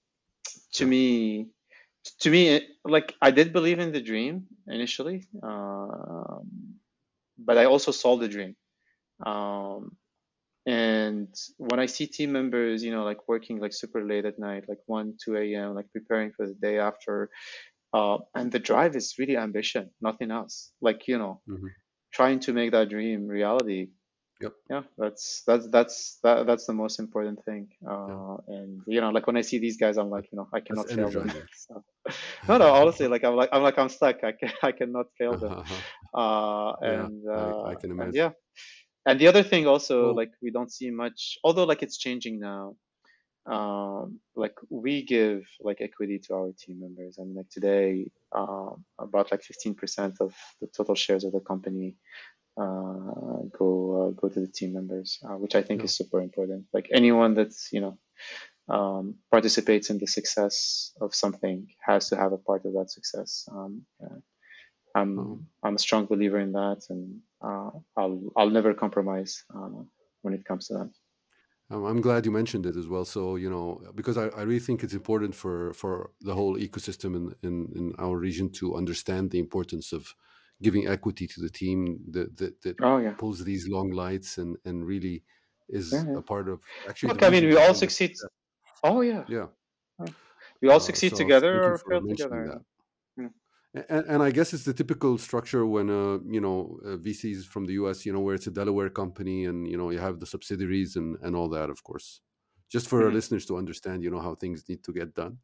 to Yeah. me, like I did believe in the dream initially, but I also saw the dream. Um, and when I see team members, like working like super late at night, like 1, 2 a.m., like preparing for the day after, and the drive is really ambition, nothing else. Like, Hmm. trying to make that dream reality. Yep. Yeah, that's the most important thing. Yeah. And like when I see these guys, I'm That, like, I that's cannot fail them. energizing. So, no, honestly, like I'm stuck. I cannot fail them. Yeah, I can And imagine. yeah. And the other thing also, Well, like we don't see much, although like it's changing now. Like we give like equity to our team members. I mean, like today, about like 15% of the total shares of the company go to the team members, which I think yeah. is super important. Like anyone that's participates in the success of something has to have a part of that success. Um, I'm a strong believer in that, and I'll never compromise when it comes to that. I'm glad you mentioned it as well. So, because I really think it's important for the whole ecosystem in our region to understand the importance of giving equity to the team that Oh yeah, pulls these long lights and really yeah, is yeah. a part of actually the Look, I mean, reason we all behind this succeed. success. Oh yeah, Yeah. yeah. We all succeed So thank together you or for fail mentioning together. that. Yeah. And I guess it's the typical structure when VCs from the US, where it's a Delaware company and you have the subsidiaries and all that, of course. Just for our Mhm. listeners to understand, how things need to get done.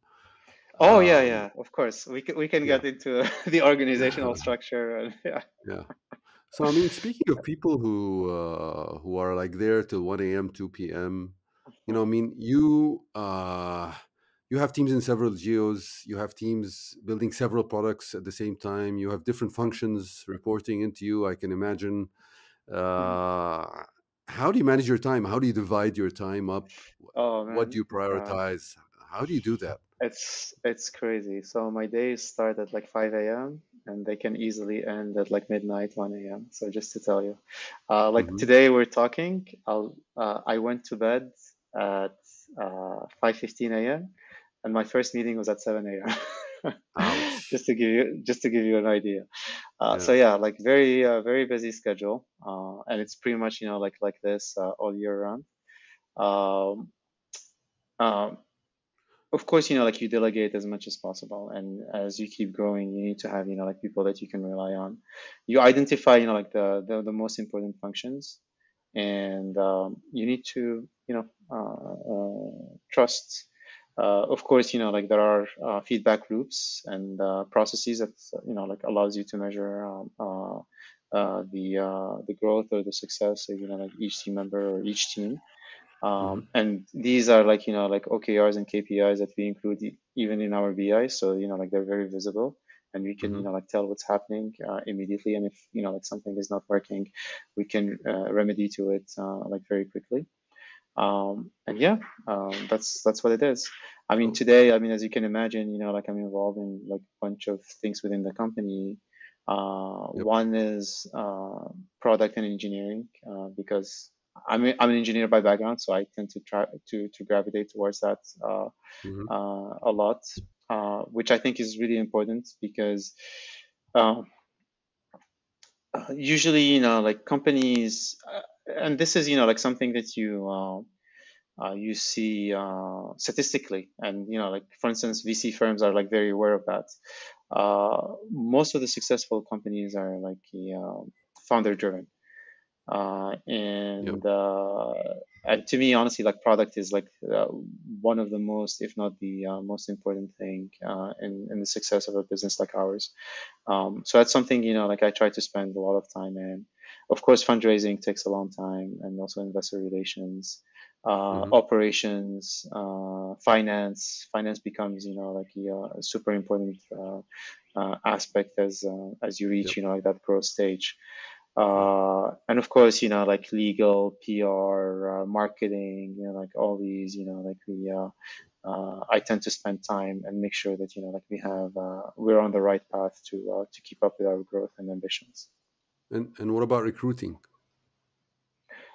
Oh yeah, Um, yeah. Of course, we can yeah, get into the organizational structure. And, yeah. yeah. So I mean, speaking of people who are like there till 1 a.m., 2 p.m., I mean, you have teams in several geos. You have teams building several products at the same time. You have different functions reporting into you. I can imagine. Mhm. Uh, how do you manage your time? How do you divide your time up? Oh What do man, you prioritize? How do you do that? it's crazy. So my days start at like 5 a.m. and they can easily end at like midnight, 1 a.m. So just to tell you, like Hmm. today we're talking. I went to bed at 5:15 a.m. and my first meeting was at 7 a.m. Ouch. Just to give you an idea. So Yeah. yeah, like very busy schedule, and it's pretty much like this all year round. Um, um, of course, like you delegate as much as possible, and as you keep growing, you need to have like people that you can rely on. You identify like the most important functions, and you need to trust. Of course, like there are feedback loops and processes that like allows you to measure the growth or the success of like each team member or each team. Hmm. And these are like like OKRs and KPIs that we include even in our BI, so like they're very visible, and we can Hmm. like tell what's happening immediately, and if like something is not working, we can remedy to it like very quickly. And yeah, that's what it is. I mean, So, today, I mean, as you can imagine, like I'm involved in like a bunch of things within the company. yep. One is product and engineering, because I'm an engineer by background, so I tend to try to gravitate towards that Hmm. a lot, which I think is really important because uh, usually, like companies, and this is, like something that you see statistically, and like for instance, VC firms are like very aware of that. Most of the successful companies are like founder driven. Yeah. And to me, honestly, like product is like one of the most, if not the most important thing in the success of a business like ours. So that's something, like I try to spend a lot of time in. Of course, fundraising takes a long time, and also investor relations, Hmm. operations, finance. Finance becomes, like a super important aspect as you reach, Yep. like that growth stage. Yeah. And of course, like legal, PR, marketing, like all these, like I tend to spend time and make sure that, like we're on the right path to keep up with our growth and ambitions. And what about recruiting?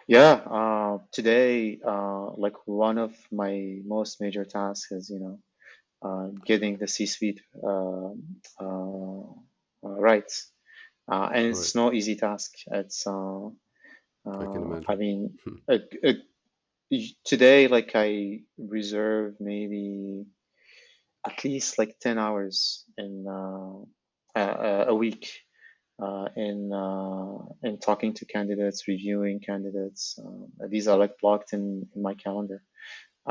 Yeah, today, like one of my most major tasks is, getting the C-suite right. And All right. it's no easy task. I can I imagine. mean, a, a today, like I reserve maybe at least like 10 hours a week in talking to candidates, reviewing candidates. These are like blocked in my calendar.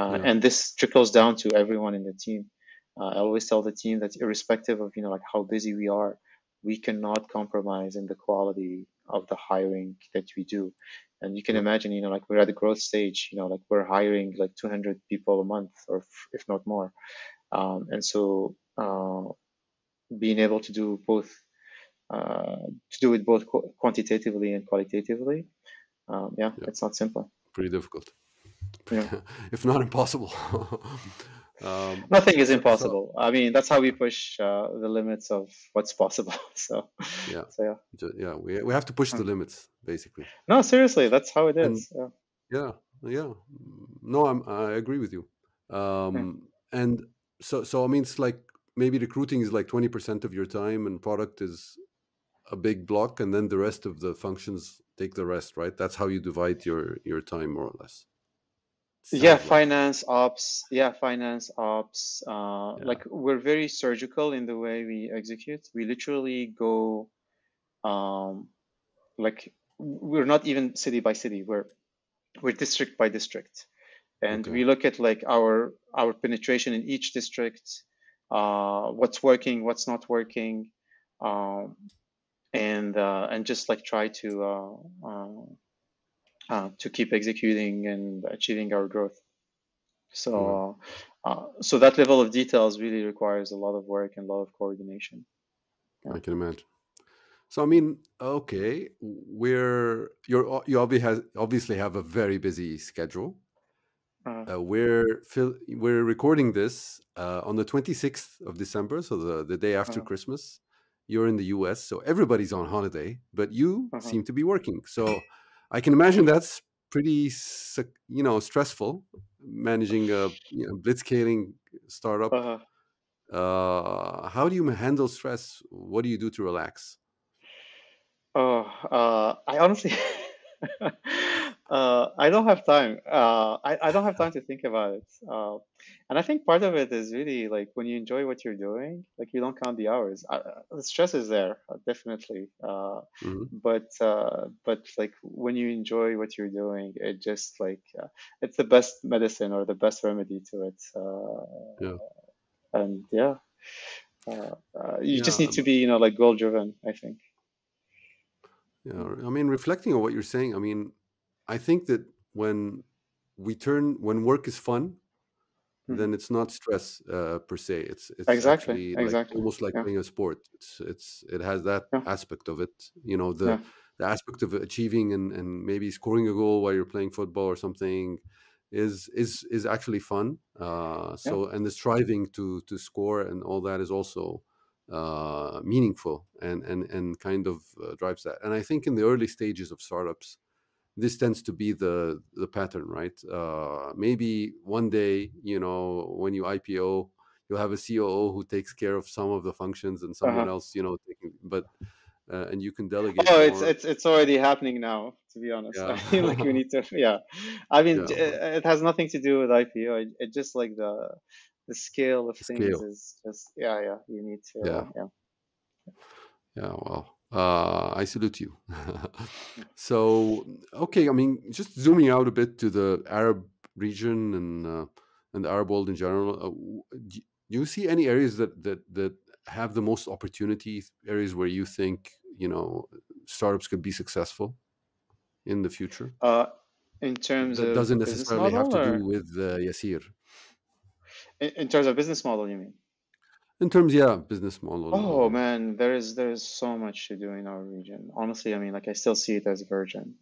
Yeah. And this trickles down to everyone in the team. I always tell the team that irrespective of, like how busy we are, we cannot compromise in the quality of the hiring that we do. And you can Yep. imagine, like we're at the growth stage, like we're hiring like 200 people a month, or if not more. And so being able to do both, to do it both quantitatively and qualitatively, yeah, Yeah. it's not simple. Pretty difficult, Yeah. if not impossible. Nothing is So impossible. I mean, that's how we yeah, push the limits of what's possible. So, yeah, so yeah. yeah. We have to push the Uh, limits basically, No, seriously, that's how it and is. Yeah. yeah, yeah. No, I agree with you. Yeah. And so I mean, it's like maybe recruiting is like 20% of your time, and product is a big block, and then the rest of the functions take the rest, right? That's how you divide your time more or less. Yeah, Sounds like. finance ops. Yeah, finance ops. Yeah. Like we're very surgical in the way we execute. We literally go, um, like we're not even city by city. We're district by district, and Okay. we look at like our penetration in each district, what's working, what's not working, um, and just like try to keep executing and achieving our growth. All right. So that level of details really requires a lot of work and a lot of coordination. Yeah. I can imagine. So I mean, okay, you obviously have a very busy schedule. Uh, We're recording this on the 26th of December, so the day after uh, Christmas. You're in the US, so everybody's on holiday, but you uh, seem to be working. So I can imagine that's pretty, stressful managing a blitzscaling startup. uh, How do you handle stress? What do you do to relax? I honestly, I don't have time. I don't have time to think about it. And I think part of it is really like when you enjoy what you're doing, like you don't count the hours. The stress is there, definitely. Hmm. But like when you enjoy what you're doing, it just like it's the best medicine or the best remedy to it. Yeah, And yeah, you yeah, just need to be, like goal driven, I think. yeah. I mean, reflecting on what you're saying, I mean, I think that when when work is fun, Mhm. then it's not stress per se. It's Exactly, actually like exactly. almost like Yeah, playing a sport. It has that yeah, aspect of it. You know, yeah, the aspect of achieving and maybe scoring a goal while you're playing football or something is actually fun. yeah, And the striving to score and all that is also meaningful and kind of drives that. And I think in the early stages of startups, this tends to be the pattern, right? Maybe one day, when you IPO, you'll have a COO who takes care of some of the functions and someone Uh-huh. else, taking, but and you can delegate Oh, more. it's already happening now, to be honest. I Yeah. mean, like we need to, yeah. I mean, Yeah. it has nothing to do with IPO. It just like the scale of things Scale. is just, yeah, yeah. You need Yeah. to, yeah. Yeah, well, I salute you. So, okay, I mean, just zooming out a bit to the Arab region and the Arab world in general, do you see any areas that have the most opportunities, areas where you think, startups could be successful in the future? Uh, in terms That of doesn't business necessarily have model, to do or with Yassir. in terms of business model, you mean? In terms, yeah, business model. Oh man, there is so much to do in our region. Honestly, I mean, like I still see it as virgin.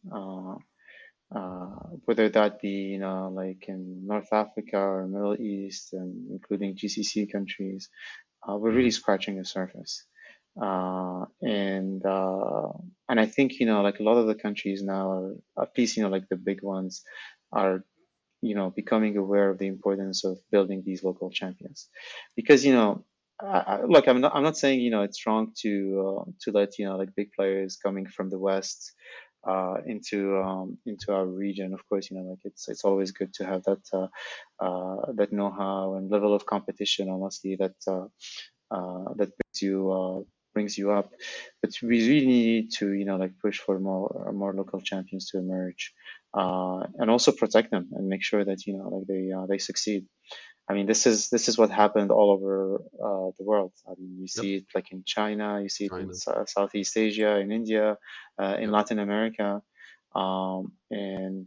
Whether that be, like in North Africa or Middle East, and including GCC countries, we're really Mhm. scratching the surface. And I think, like a lot of the countries now, are, at least, like the big ones, are, becoming aware of the importance of building these local champions, because, look, I'm not saying, it's wrong to let, like big players coming from the West into our region. Of course, like it's always good to have that know-how and level of competition, honestly, that brings you up. But we really need to, like push for more local champions to emerge, and also protect them and make sure that, like they succeed. I mean, this is what happened all over the world. I mean, you Yep. see it like in China, you see it in China. Southeast Asia, in India, in Yep. Latin America, and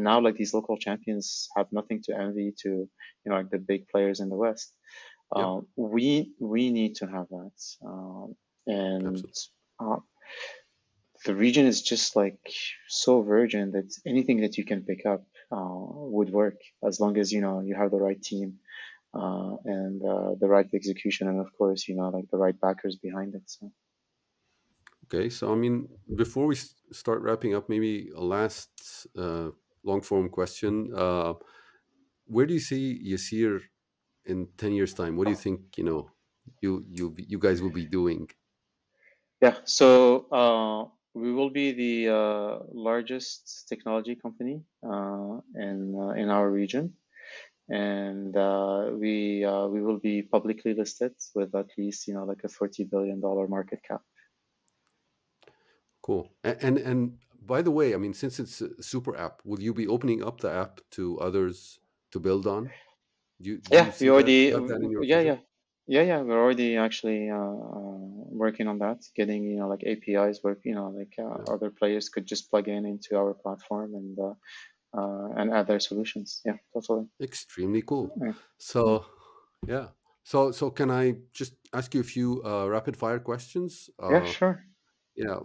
now like these local champions have nothing to envy to, like the big players in the West. Yep. We need to have that, and Absolutely. uh, the region is just like so virgin that anything that you can pick up would work, as long as, you have the right team, and the right execution, and of course, like the right backers behind it. So Okay, so I mean, before we start wrapping up, maybe a last long form question. Where do you see Yassir in 10 years' time? What do you think, you guys will be doing? yeah, so we will be the largest technology company in our region, and we will be publicly listed with at least, like a $40 billion market cap. Cool. And by the way, I mean, since it's a super app, will you be opening up the app to others to build on? Do you Yeah, we see that? already, Do you have that in your yeah, vision? yeah, yeah, yeah. We're already actually working on that, getting, like APIs where, like Yeah. other players could just plug in into our platform and add their solutions. Yeah, totally. Extremely cool. Yeah, yeah, So, yeah. So can I just ask you a few rapid fire questions? yeah, sure. Yeah.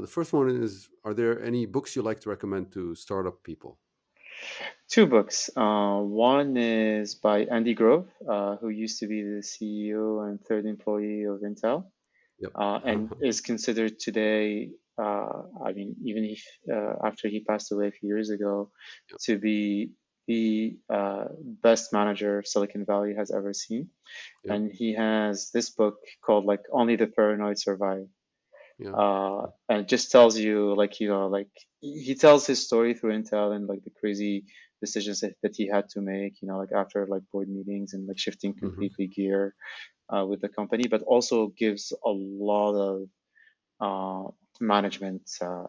The first one is: are there any books you like to recommend to startup people? Two books. One is by Andy Grove, who used to be the CEO and third employee of Intel, Yep. and is considered today, I mean, even if after he passed away a few years ago, Yep. to be the best manager Silicon Valley has ever seen. Yep. And he has this book called like Only the Paranoid Survive. Yeah. And it just tells you, like, like he tells his story through Intel and like the crazy decisions that he had to make, like after like board meetings and like shifting Hmm. completely gear with the company, but also gives a lot of management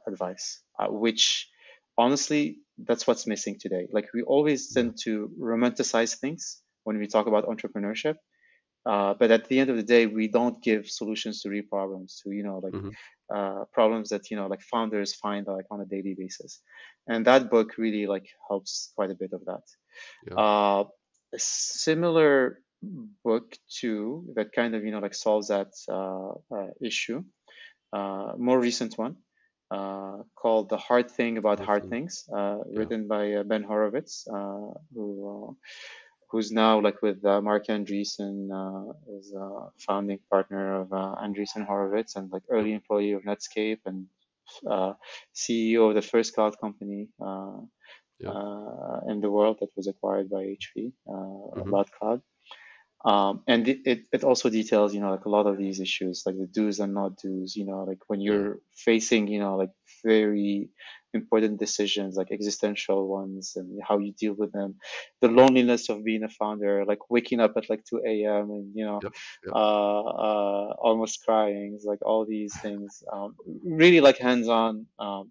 advice, which honestly, that's what's missing today. Like we always Yeah. tend to romanticize things when we talk about entrepreneurship, but at the end of the day, we don't give solutions to real problems, to, like Hmm. problems that, like founders find like on a daily basis. And that book really like helps quite a bit of that. Yeah. Uh, a similar book too that kind of, like solves that issue. More recent one called "The Hard Thing About I Hard think. Things," Yeah. written by Ben Horowitz, who's now like with Mark Andreessen, is a founding partner of Andreessen Horowitz and like Yep. early employee of Netscape, and uh, CEO of the first cloud company Yeah. in the world that was acquired by HP, Hmm. Loud Cloud. And it also details, like a lot of these issues, like the do's and not do's, like when Yeah. you're facing, like very important decisions, like existential ones, and how you deal with them, the loneliness of being a founder, like waking up at like 2 a.m. and, Yep. Yep. almost crying, it's like all these things, really like hands-on,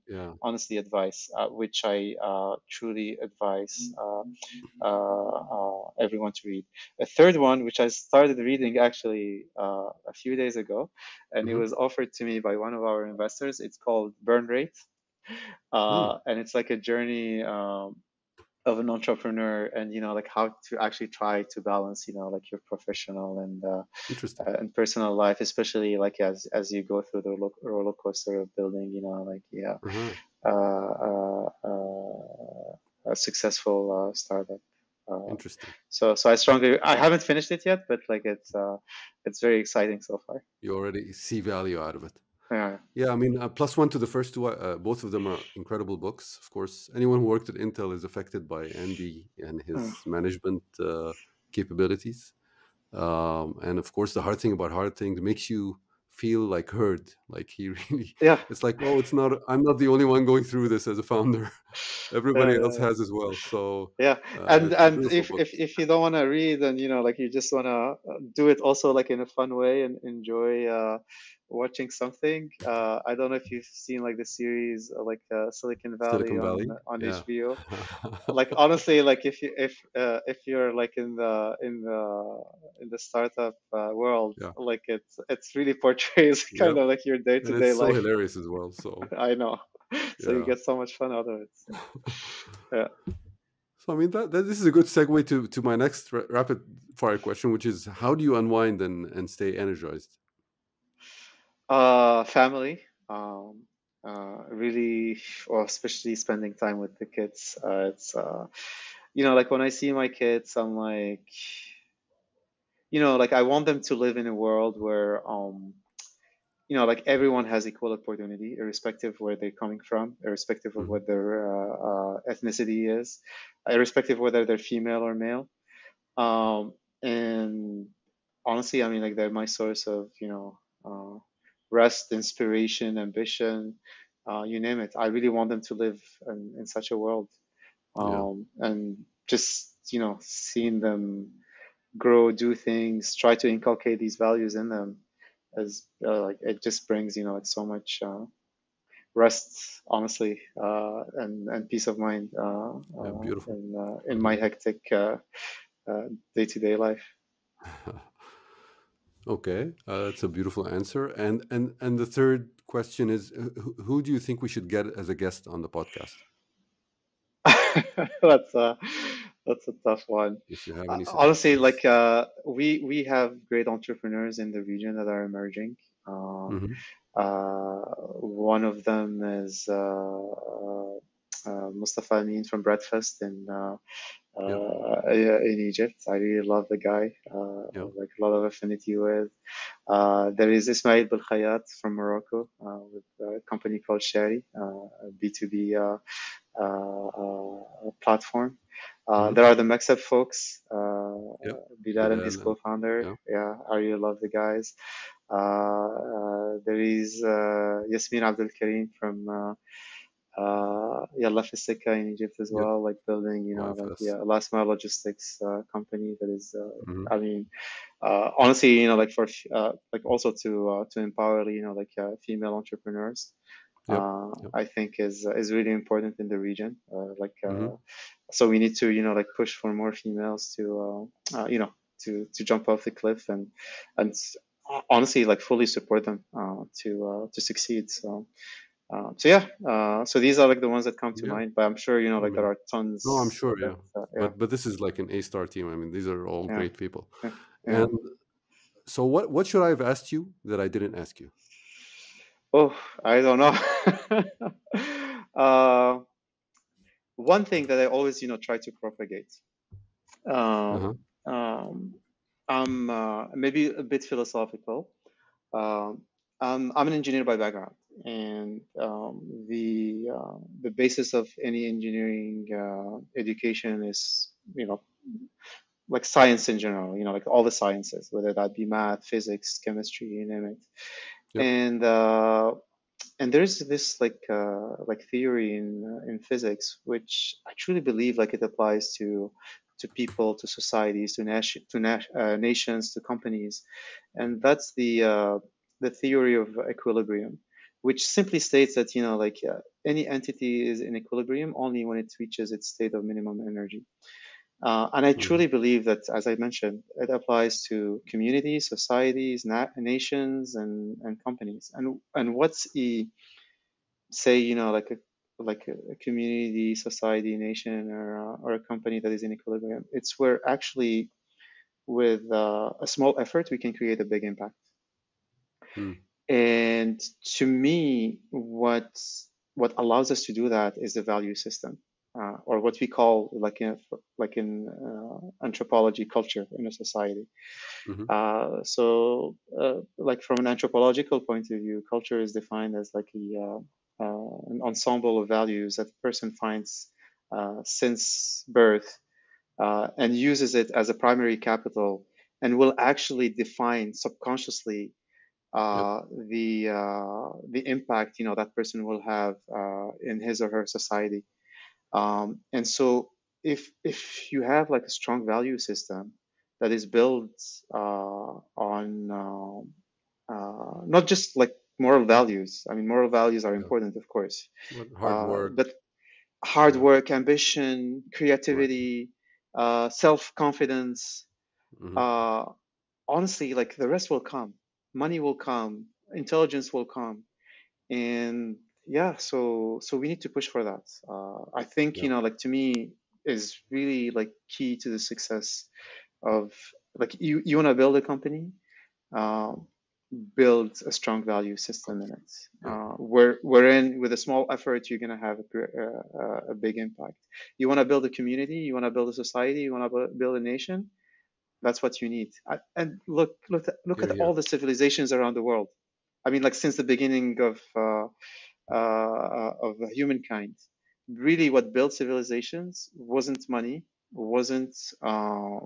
Yeah. honestly advice, which I truly advise everyone to read. A third one, which I started reading actually a few days ago, and it Hmm. was offered to me by one of our investors. It's called Burn Rate, Mm. and it's like a journey of an entrepreneur, and like how to actually try to balance, like your professional Interesting. and personal life, especially like as you go through the roller coaster of building, like yeah, Uh-huh. a successful startup. Uh, Interesting. I haven't finished it yet, but like it's very exciting so far. You already see value out of it. Yeah, Yeah, I mean, plus one to the first two. Both of them are incredible books. Of course, anyone who worked at Intel is affected by Andy and mm, his management capabilities. And of course, the hard thing about hard things makes you feel like heard. Like he really, yeah, it's like, oh, it's not. I'm not the only one going through this as a founder. yeah, Everybody else yeah. has as well. So Yeah, and it's a and beautiful book. if you don't want to read, and like you just want to do it also like in a fun way and enjoy watching something. I don't know if you've seen like the series like Silicon Valley Silicon Valley. on Yeah. HBO. Like honestly, like if you're like in the startup world, Yeah. like it's really portrays Yeah. kind of like your day to And day it's so life. hilarious as well. So I know, so you yeah. get so much fun out of it. So, yeah. So I mean that this is a good segue to my next rapid fire question, which is how do you unwind and stay energized? Family. Really, or especially spending time with the kids. It's like when I see my kids, I'm like, like I want them to live in a world where like everyone has equal opportunity, irrespective of where they're coming from, irrespective of Hmm. what their ethnicity is, irrespective of whether they're female or male. And honestly, I mean, like they're my source of, rest, inspiration, ambition, you name it. I really want them to live in such a world. Yeah. And just, seeing them grow, do things, try to inculcate these values in them as like it just brings, like so much rest, honestly, and peace of mind Yeah. Beautiful. in my Hmm. hectic day-to-day life. Okay, that's a beautiful answer. And the third question is, who do you think we should get as a guest on the podcast? That's a that's a tough one. If you have any Honestly, suggestions. like we have great entrepreneurs in the region that are emerging. Um, Hmm. One of them is Mustafa Amin from Breakfast Yeah. in Egypt. I really love the guy. Yeah. Like a lot of affinity with. There is Ismail Belkhayat from Morocco with a company called Shari, a B2B platform. Hmm. There are the Mexab folks, Yeah. Bilal and his Bilal and co-founder. yeah. Yeah, I really love the guys. There is Yasmin Abdel Karim from Yalla Fisika in Egypt as Yeah. well, like building, like YFS. yeah, last mile logistics company that is, Hmm. I mean, honestly, like for like also to empower, like female entrepreneurs, Yep. Yep. I think is really important in the region. Hmm. So we need to, like push for more females to, to jump off the cliff and honestly, like fully support them to succeed. So yeah, so these are like the ones that come to Yeah. mind, but I'm sure, I like there mean, are no, I'm tons sure. that, Yeah. yeah, But this is like an A-star team. I mean, these are all yeah, great people. yeah, yeah. And so, what should I have asked you that I didn't ask you? Oh, I don't know. uh, One thing that I always, try to propagate. Uh huh. Um, um, I'm maybe a bit philosophical. Um, I'm an engineer by background, and the basis of any engineering education is, like science in general, like all the sciences, whether that be math, physics, chemistry, you name it. Yep. And there's this like theory in physics, which I truly believe like it applies to people, to societies, to nations, to companies, and that's the theory of equilibrium, which simply states that like any entity is in equilibrium only when it reaches its state of minimum energy. And I Mhm. truly believe that, as I mentioned, it applies to communities, societies, nations, and companies. And what's say, like a community, society, nation, or a company that is in equilibrium? It's where actually, with a small effort, we can create a big impact. Mm. And to me, what allows us to do that is the value system, or what we call like in anthropology, culture in a society. Mhm. Like from an anthropological point of view, culture is defined as like an ensemble of values that a person finds since birth, and uses it as a primary capital, and will actually define subconsciously Yep. the impact that person will have in his or her society. And so if you have like a strong value system that is built on not just like moral values. I mean, moral values are Yeah. important, of course, What hard but work. hard Yeah. work, ambition, Right. creativity, self-confidence. Mhm. Uh, Honestly, like the rest will come. Money will come, intelligence will come, and yeah. So we need to push for that. I think Yeah. like to me is really like key to the success of, like, you want to build a company, uh, build a strong value system in it. Yeah. Wherein with a small effort you're gonna have a big impact. You want to build a community, you want to build a society, you want to build a nation. That's what you need. And look Here, at all here. the civilizations around the world. I mean, like since the beginning of humankind, really, what built civilizations wasn't money, wasn't uh,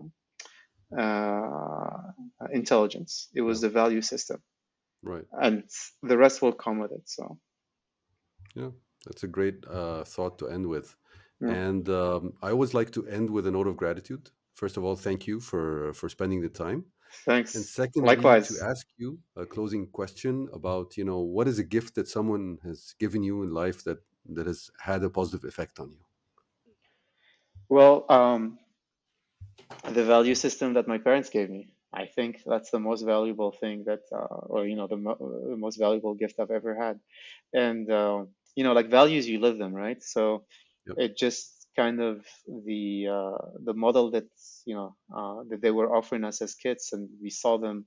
intelligence. It Yeah. was the value system, Right. and the rest will come with it. So, Yeah. That's a great thought to end with. yeah. And I always like to end with a note of gratitude. First of all, thank you for spending the time. And Thanks. secondly, to Likewise. ask you a closing question about, what is a gift that someone has given you in life that has had a positive effect on you? Well, the value system that my parents gave me. I think that's the most valuable thing that, or the most valuable gift I've ever had. And like values, you live them, right? So Yep. it just kind of the model that that they were offering us as kids, and we saw them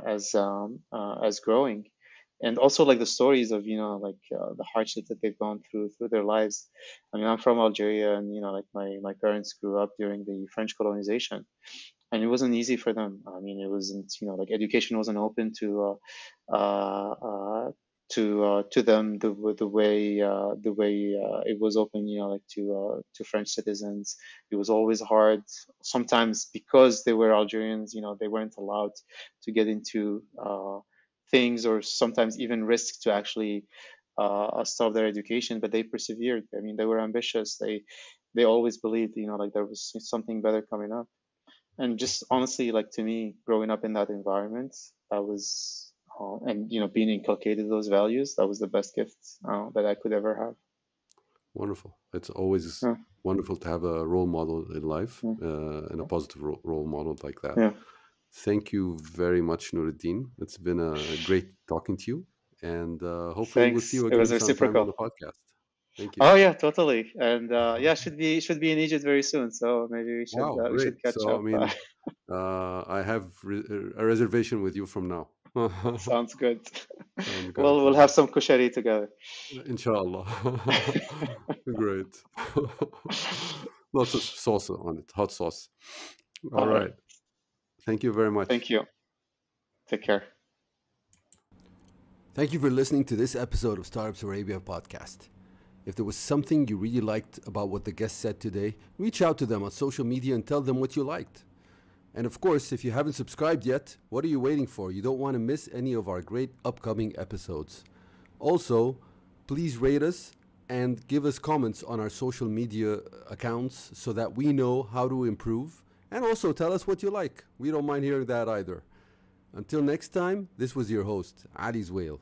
as growing, and also like the stories of like the hardships that they've gone through their lives. I mean, I'm from Algeria, and like my parents grew up during the French colonization, and it wasn't easy for them. I mean, it wasn't, like education wasn't open to them the way it was open, like to French citizens. It was always hard. Sometimes because they were Algerians, they weren't allowed to get into things, or sometimes even risk to actually stop their education. But they persevered. I mean, they were ambitious. They always believed, like there was something better coming up. And just honestly, like to me, growing up in that environment, that was and being inculcated those values, that was the best gift that I could ever have. Wonderful. It's always Yeah, wonderful to have a role model in life, yeah, and a positive role model like that. yeah. Thank you very much, Noureddine. It's been a great talking to you, and hopefully we'll see Thanks. you It was again sometime on reciprocal. the podcast. Thank you. Oh yeah, totally. And yeah, should be in Egypt very soon. So maybe we should Wow, uh, we great. should catch So, I up. mean, I have a reservation with you from now. Sounds good. Sounds good. Well, we'll have some kushari together. Inshallah. Great. Lots of sauce on it, hot sauce. All All right. right. Thank you very much. Thank you. Take care. Thank you for listening to this episode of Startups Arabia podcast. If there was something you really liked about what the guest said today, reach out to them on social media and tell them what you liked. And of course, if you haven't subscribed yet, what are you waiting for? You don't want to miss any of our great upcoming episodes. Also, please rate us and give us comments on our social media accounts so that we know how to improve. And also tell us what you like. We don't mind hearing that either. Until next time, this was your host, Ali's Whale.